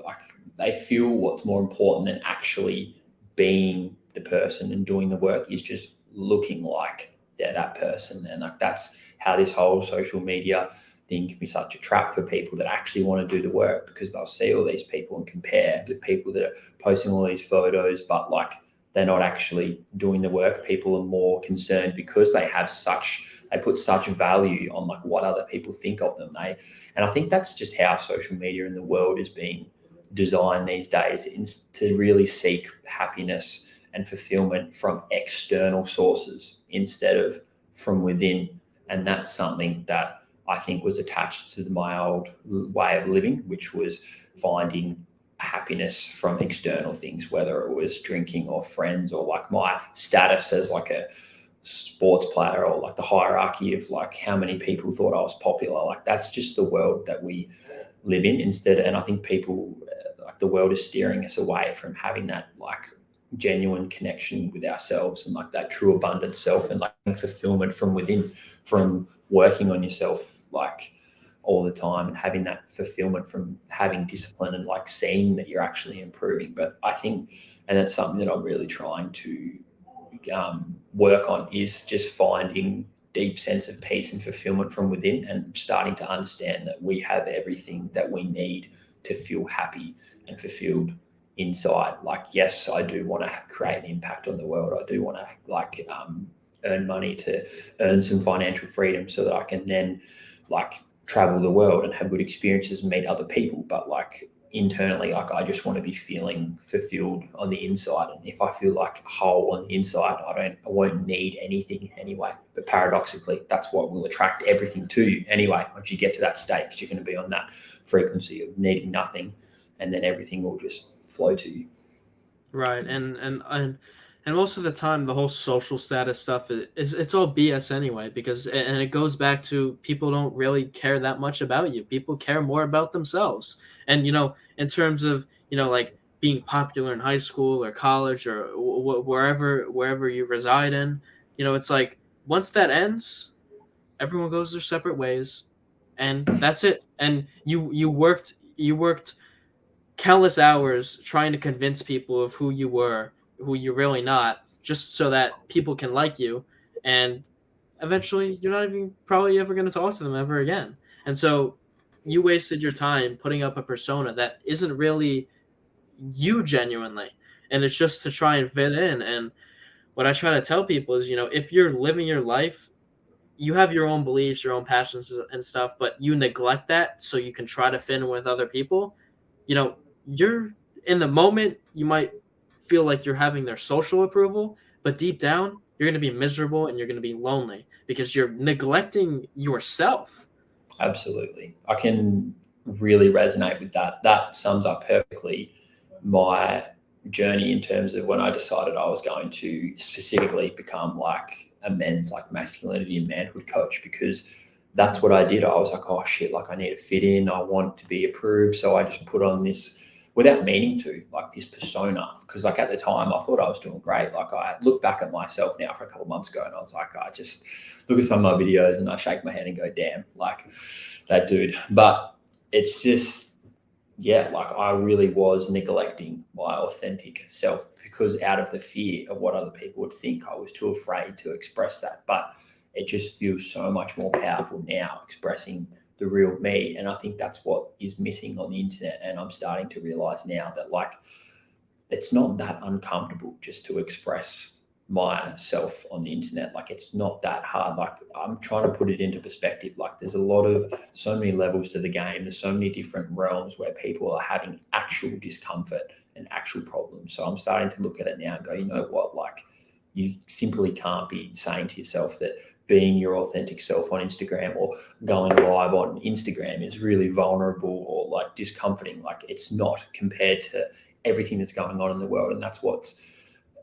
like they feel what's more important than actually being the person and doing the work is just looking like they're that person. And like that's how this whole social media thing can be such a trap for people that actually want to do the work, because they'll see all these people and compare with people that are posting all these photos, but like they're not actually doing the work. People are more concerned because they put such value on like what other people think of them. And I think that's just how social media in the world is being designed these days, to really seek happiness and fulfillment from external sources instead of from within. And that's something that I think was attached to my old way of living, which was finding happiness from external things, whether it was drinking or friends or like my status as like a sports player, or like the hierarchy of like how many people thought I was popular. Like that's just the world that we live in instead. And I think people like the world is steering us away from having that like genuine connection with ourselves and like that true abundant self and like fulfillment from within, from working on yourself like all the time and having that fulfillment from having discipline and like seeing that you're actually improving. But I think, and that's something that I'm really trying to work on, is just finding deep sense of peace and fulfillment from within, and starting to understand that we have everything that we need to feel happy and fulfilled inside. Like, yes, I do want to create an impact on the world. I do want to like earn money to earn some financial freedom so that I can then like travel the world and have good experiences and meet other people. But like internally, like I just want to be feeling fulfilled on the inside. And if I feel like whole on the inside, I won't need anything anyway. But paradoxically, that's what will attract everything to you anyway once you get to that state, because you're going to be on that frequency of needing nothing, and then everything will just flow to you. Right. And most of the time, the whole social status stuff is it's all BS anyway, because and it goes back to people don't really care that much about you. People care more about themselves. And in terms of like being popular in high school or college or wherever you reside in, it's like once that ends, everyone goes their separate ways, and that's it. And you worked countless hours trying to convince people of who you were, who you're really not, just so that people can like you. And eventually, you're not even probably ever going to talk to them ever again. And so you wasted your time putting up a persona that isn't really you genuinely. And it's just to try and fit in. And what I try to tell people is, if you're living your life, you have your own beliefs, your own passions and stuff, but you neglect that so you can try to fit in with other people, you're in the moment, you might feel like you're having their social approval, but deep down, you're going to be miserable and you're going to be lonely because you're neglecting yourself. Absolutely. I can really resonate with that. That sums up perfectly my journey in terms of when I decided I was going to specifically become like a men's like masculinity and manhood coach, because that's what I did. I was like, oh shit, like I need to fit in. I want to be approved. So I just put on this, without meaning to, like this persona. Because like at the time I thought I was doing great. Like I look back at myself now for a couple of months ago and I was like, I just look at some of my videos and I shake my head and go, damn, like that dude. But it's just, yeah, like I really was neglecting my authentic self because out of the fear of what other people would think, I was too afraid to express that. But it just feels so much more powerful now expressing the real me. And I think that's what is missing on the internet. And I'm starting to realize now that like it's not that uncomfortable just to express myself on the internet. Like it's not that hard. Like I'm trying to put it into perspective. Like there's so many levels to the game. There's so many different realms where people are having actual discomfort and actual problems. So I'm starting to look at it now and go, you know what, like you simply can't be saying to yourself that being your authentic self on Instagram or going live on Instagram is really vulnerable or like discomforting. Like it's not, compared to everything that's going on in the world. And that's what's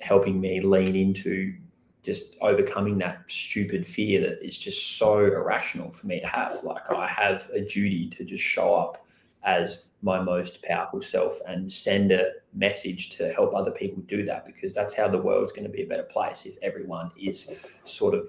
helping me lean into just overcoming that stupid fear that is just so irrational for me to have. Like I have a duty to just show up as my most powerful self and send a message to help other people do that, because that's how the world's going to be a better place, if everyone is sort of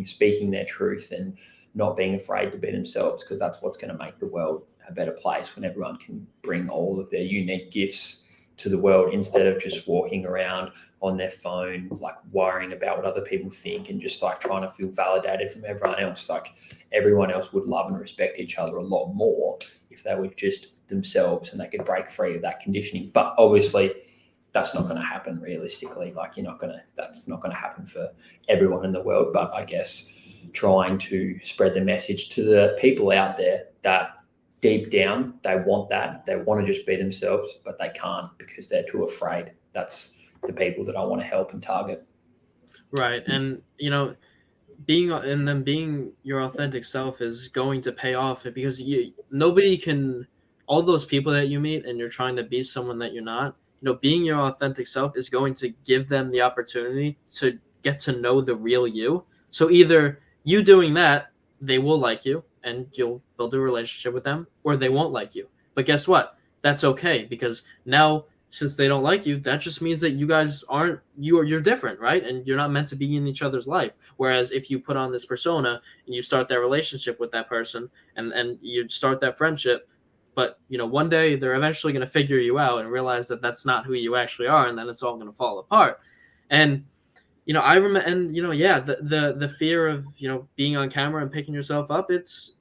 speaking their truth and not being afraid to be themselves, because that's what's going to make the world a better place, when everyone can bring all of their unique gifts to the world, instead of just walking around on their phone, like worrying about what other people think and just like trying to feel validated from everyone else. Like, everyone else would love and respect each other a lot more if they were just themselves and they could break free of that conditioning. But obviously that's not going to happen realistically. Like, that's not going to happen for everyone in the world. But I guess trying to spread the message to the people out there that deep down they want to just be themselves, but they can't because they're too afraid. That's the people that I want to help and target. Right. And being your authentic self is going to pay off, because nobody can, all those people that you meet and you're trying to be someone that you're not, being your authentic self is going to give them the opportunity to get to know the real you. So either you doing that, they will like you and you'll build a relationship with them, or they won't like you. But guess what? That's okay, because now, since they don't like you, that just means that you guys you're different, right? And you're not meant to be in each other's life. Whereas if you put on this persona and you start that relationship with that person, and you start that friendship, but one day they're eventually going to figure you out and realize that that's not who you actually are, and then it's all going to fall apart. And I remember, and yeah, the fear of being on camera and picking yourself up, it's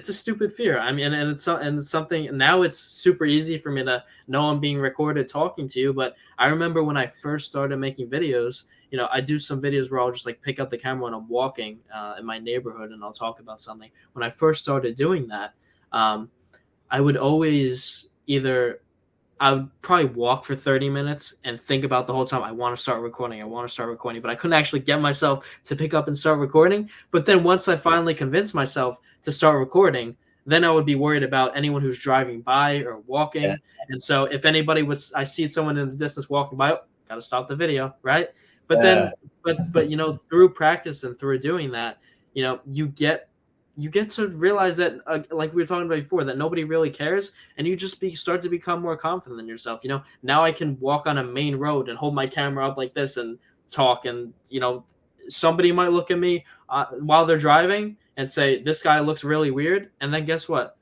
a stupid fear. I mean, and it's something. Now it's super easy for me to know I'm being recorded talking to you. But I remember when I first started making videos, I do some videos where I'll just like pick up the camera when I'm walking in my neighborhood and I'll talk about something. When I first started doing that, I would always I would probably walk for 30 minutes and think about the whole time, I want to start recording, but I couldn't actually get myself to pick up and start recording. But then once I finally convinced myself to start recording, then I would be worried about anyone who's driving by or walking. Yeah. And so if I see someone in the distance walking by, got to stop the video, right? But then, but through practice and through doing that, you get to realize that, like we were talking about before, that nobody really cares, and you just start to become more confident in yourself. Now I can walk on a main road and hold my camera up like this and talk, and somebody might look at me while they're driving and say, "This guy looks really weird," and then guess what?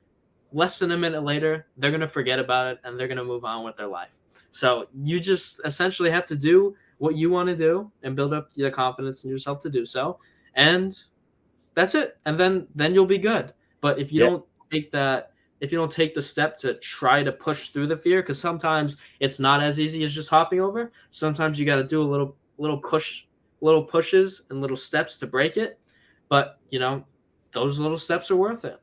Less than a minute later, they're gonna forget about it and they're gonna move on with their life. So you just essentially have to do what you want to do and build up the confidence in yourself to do so, and that's it. And then you'll be good. But if you Yeah. don't take the step to try to push through the fear, because sometimes it's not as easy as just hopping over. Sometimes you got to do a little pushes and little steps to break it. But those little steps are worth it.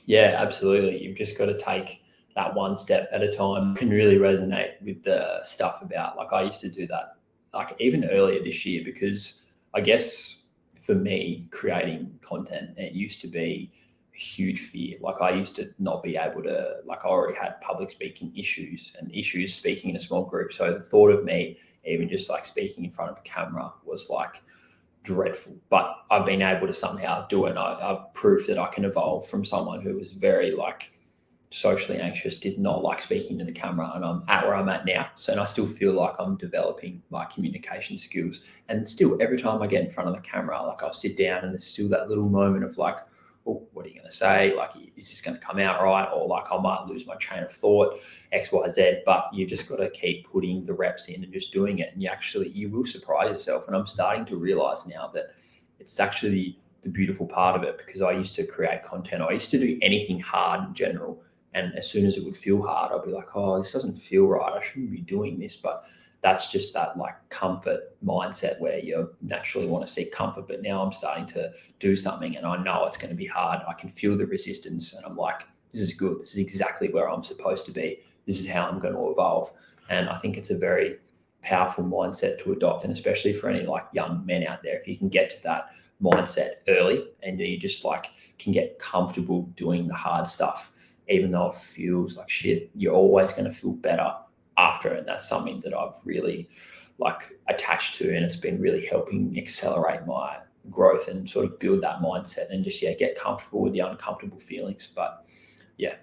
Yeah, absolutely. You've just got to take that one step at a time. Can really resonate with the stuff about, like, I used to do that like even earlier this year, because I guess for me, creating content, it used to be a huge fear. Like, I used to not be able to, like, I already had public speaking issues and issues speaking in a small group. So the thought of me even just like speaking in front of a camera was like dreadful. But I've been able to somehow do it. And I've proved that I can evolve from someone who was very like socially anxious, did not like speaking to the camera, and I'm at where I'm at now. So, and I still feel like I'm developing my communication skills. And still, every time I get in front of the camera, like, I'll sit down and there's still that little moment of like, oh, what are you going to say? Like, is this going to come out right? Or like, I might lose my train of thought, X, Y, Z. But you just got to keep putting the reps in and just doing it. And you will surprise yourself. And I'm starting to realize now that it's actually the beautiful part of it, because I used to create content. I used to do anything hard in general. And as soon as it would feel hard, I'd be like, oh, this doesn't feel right. I shouldn't be doing this. But that's just that like comfort mindset where you naturally want to seek comfort. But now I'm starting to do something and I know it's going to be hard. I can feel the resistance and I'm like, this is good. This is exactly where I'm supposed to be. This is how I'm going to evolve. And I think it's a very powerful mindset to adopt. And especially for any like young men out there, if you can get to that mindset early and you just like can get comfortable doing the hard stuff, even though it feels like shit, you're always going to feel better after. And that's something that I've really like attached to, and it's been really helping accelerate my growth and sort of build that mindset and just get comfortable with the uncomfortable feelings. But yeah.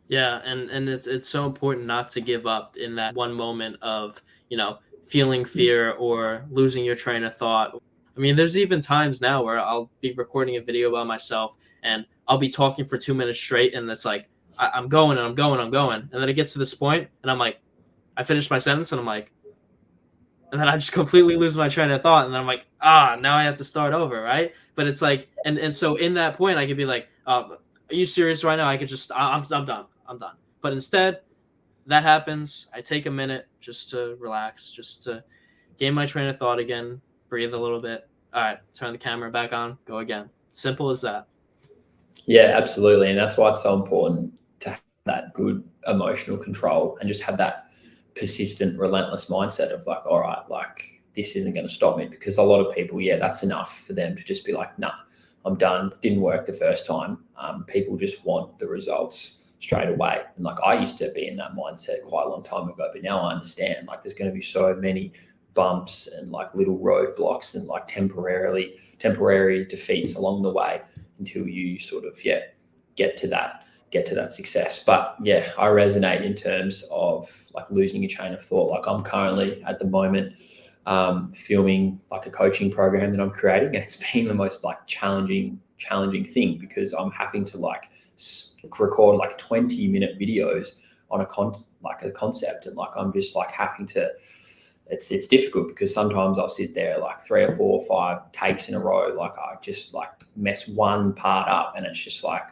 Yeah, and it's so important not to give up in that one moment of, feeling fear or losing your train of thought. I mean, there's even times now where I'll be recording a video about myself and I'll be talking for 2 minutes straight, and it's like I'm going and I'm going, I'm going, and then it gets to this point, and I'm like, I finished my sentence, and I'm like, and then I just completely lose my train of thought, and then I'm like, now I have to start over, right? But it's like, and so in that point, I could be like, are you serious right now? I could just, I'm done, I'm done. But instead, that happens. I take a minute just to relax, just to gain my train of thought again, breathe a little bit. All right, turn the camera back on, go again. Simple as that. Yeah, absolutely. And that's why it's so important to have that good emotional control and just have that persistent, relentless mindset of like, all right, like this isn't going to stop me. Because a lot of people, yeah, that's enough for them to just be like, nah, I'm done. Didn't work the first time. People just want the results straight away. And like I used to be in that mindset quite a long time ago, but now I understand like there's going to be so many bumps and like little roadblocks and like temporary defeats along the way until you sort of get to that success. But yeah, I resonate in terms of like losing your chain of thought. Like I'm currently at the moment filming like a coaching program that I'm creating, and it's been the most like challenging thing because I'm having to like record like 20-minute videos on a concept, and like I'm just like having to it's difficult because sometimes I'll sit there like 3 or 4 or 5 takes in a row. Like I just like mess one part up and it's just like,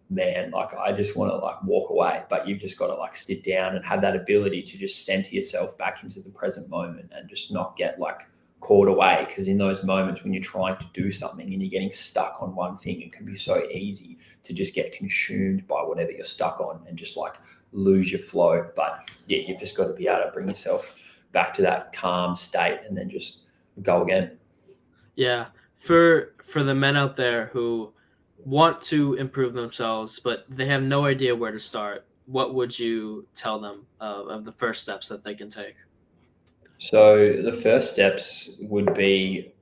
man, like I just want to like walk away. But you've just got to like sit down and have that ability to just center yourself back into the present moment and just not get like caught away. Because in those moments when you're trying to do something and you're getting stuck on one thing, it can be so easy to just get consumed by whatever you're stuck on and just like lose your flow. But yeah, you've just got to be able to bring yourself back to that calm state and then just go again. Yeah, for the men out there who want to improve themselves, but they have no idea where to start, what would you tell them of the first steps that they can take? So the first steps would be,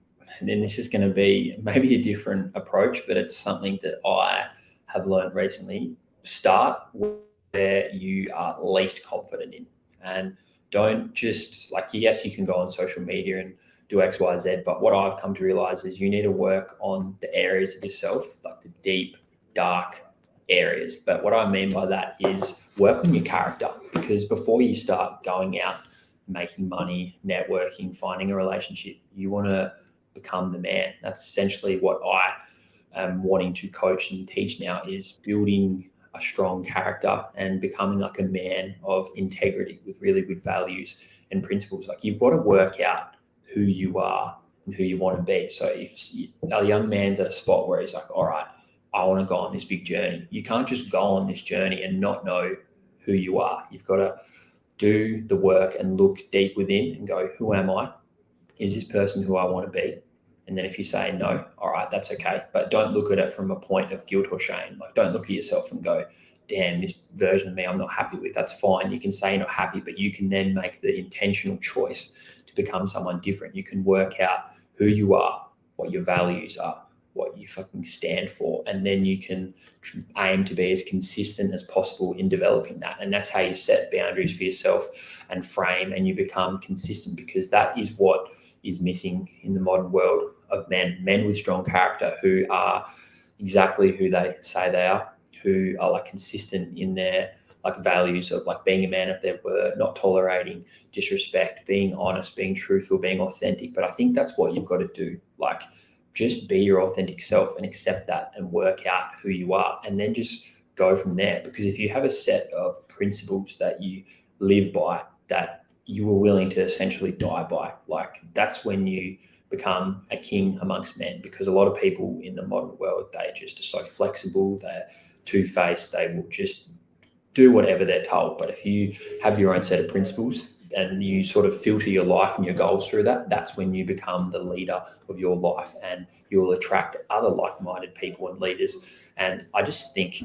and then this is going to be maybe a different approach, but it's something that I have learned recently. Start where you are least confident in, and don't just like, yes, you can go on social media and do X, Y, Z, but what I've come to realize is you need to work on the areas of yourself, like the deep, dark areas. But what I mean by that is work on your character, because before you start going out making money, networking, finding a relationship, you want to become the man. That's essentially what I am wanting to coach and teach now, is building a strong character and becoming like a man of integrity with really good values and principles. Like you've got to work out who you are and who you want to be. So if a young man's at a spot where he's like, all right, I want to go on this big journey, you can't just go on this journey and not know who you are. You've got to do the work and look deep within and go, who am I? Is this person who I want to be? And then if you say no, all right, that's okay. But don't look at it from a point of guilt or shame. Like don't look at yourself and go, damn, this version of me I'm not happy with. That's fine. You can say you're not happy, but you can then make the intentional choice to become someone different. You can work out who you are, what your values are, what you fucking stand for, and then you can aim to be as consistent as possible in developing that. And that's how you set boundaries for yourself and frame, and you become consistent, because that is what is missing in the modern world of men with strong character who are exactly who they say they are, who are like consistent in their like values of like being a man of their word, not tolerating disrespect, being honest, being truthful, being authentic. But I think that's what you've got to do. Like just be your authentic self and accept that and work out who you are, and then just go from there. Because if you have a set of principles that you live by, that you were willing to essentially die by, like that's when you become a king amongst men. Because a lot of people in the modern world, they just are so flexible, they're two-faced, they will just do whatever they're told. But if you have your own set of principles and you sort of filter your life and your goals through that, that's when you become the leader of your life, and you'll attract other like-minded people and leaders. And I just think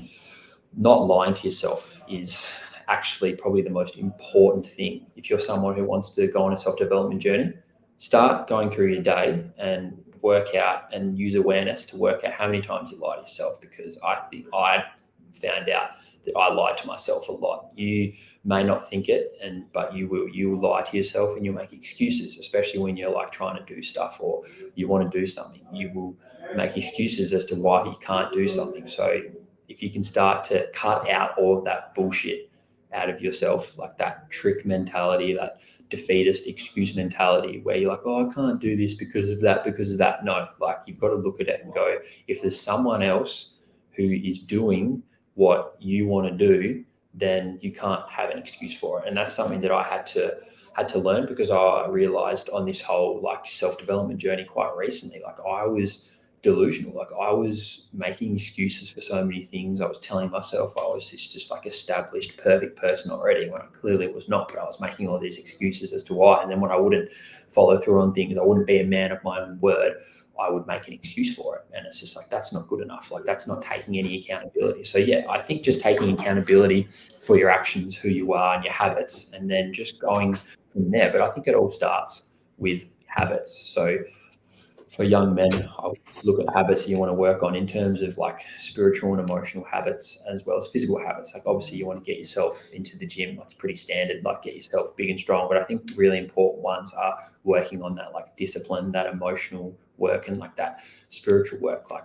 not lying to yourself is actually probably the most important thing. If you're someone who wants to go on a self-development journey, start going through your day and work out and use awareness to work out how many times you lie to yourself. Because I think I found out that I lied to myself a lot. You may not think it, but you will lie to yourself, and you'll make excuses, especially when you're like trying to do stuff or you want to do something. You will make excuses as to why you can't do something. So if you can start to cut out all of that bullshit out of yourself, like that trick mentality, that defeatist excuse mentality where you're like, oh, I can't do this because of that. No, like you've got to look at it and go, if there's someone else who is doing what you want to do, then you can't have an excuse for it. And that's something that I had to learn, because I realized on this whole like self-development journey quite recently, like I was delusional. Like I was making excuses for so many things. I was telling myself I was this just like established perfect person already, when I clearly was not, but I was making all these excuses as to why. And then when I wouldn't follow through on things, I wouldn't be a man of my own word, I would make an excuse for it. And it's just like, that's not good enough. Like that's not taking any accountability. So yeah, I think just taking accountability for your actions, who you are and your habits, and then just going from there. But I think it all starts with habits. So for young men, I would look at habits you want to work on in terms of like spiritual and emotional habits, as well as physical habits. Like obviously you want to get yourself into the gym. That's pretty standard, like get yourself big and strong. But I think really important ones are working on that like discipline, that emotional work, and like that spiritual work. Like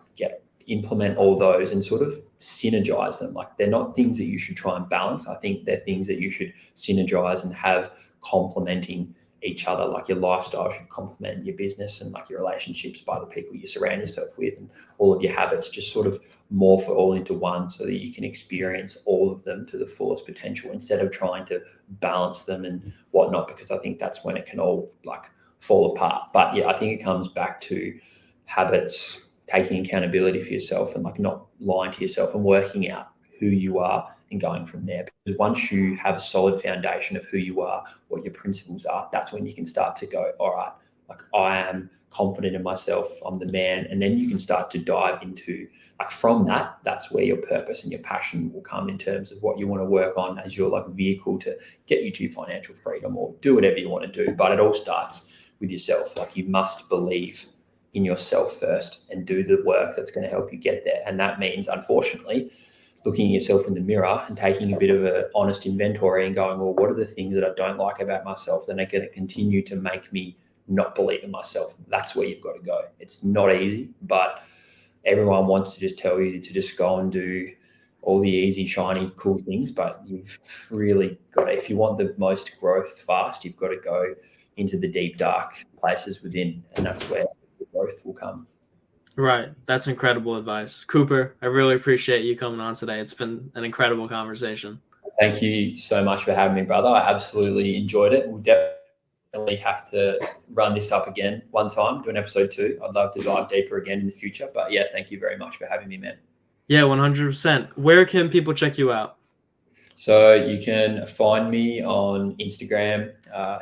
implement all those and sort of synergize them. Like they're not things that you should try and balance. I think they're things that you should synergize and have complementing each other. Like your lifestyle should complement your business, and like your relationships by the people you surround yourself with, and all of your habits just sort of morph all into one, so that you can experience all of them to the fullest potential, instead of trying to balance them and whatnot, because I think that's when it can all like fall apart. But yeah, I think it comes back to habits, taking accountability for yourself, and like not lying to yourself, and working out who you are and going from there. Because once you have a solid foundation of who you are, what your principles are, that's when you can start to go, all right, like I am confident in myself, I'm the man. And then you can start to dive into, like from that, that's where your purpose and your passion will come, in terms of what you want to work on as your like vehicle to get you to financial freedom, or do whatever you want to do. But it all starts with yourself. Like you must believe in yourself first and do the work that's going to help you get there. And that means, unfortunately, looking at yourself in the mirror and taking a bit of an honest inventory and going, well, what are the things that I don't like about myself that are going to continue to make me not believe in myself? That's where you've got to go. It's not easy, but everyone wants to just tell you to just go and do all the easy, shiny, cool things. But you've really got to, if you want the most growth fast, you've got to go into the deep, dark places within, and that's where the growth will come. Right. That's incredible advice. Cooper, I really appreciate you coming on today. It's been an incredible conversation. Thank you so much for having me, brother. I absolutely enjoyed it. We'll definitely have to run this up again one time, do an episode 2. I'd love to dive deeper again in the future. But yeah, thank you very much for having me, man. Yeah, 100%. Where can people check you out? So you can find me on Instagram,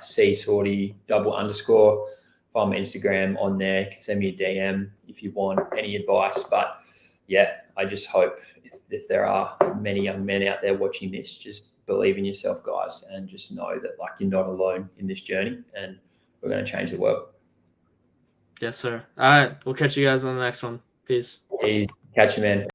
Sawdy _. Find my Instagram on there. You can send me a DM if you want any advice. But yeah, I just hope if there are many young men out there watching this, just believe in yourself, guys, and just know that like you're not alone in this journey, and we're going to change the world. Yes, sir. All right. We'll catch you guys on the next one. Peace. Catch you, man.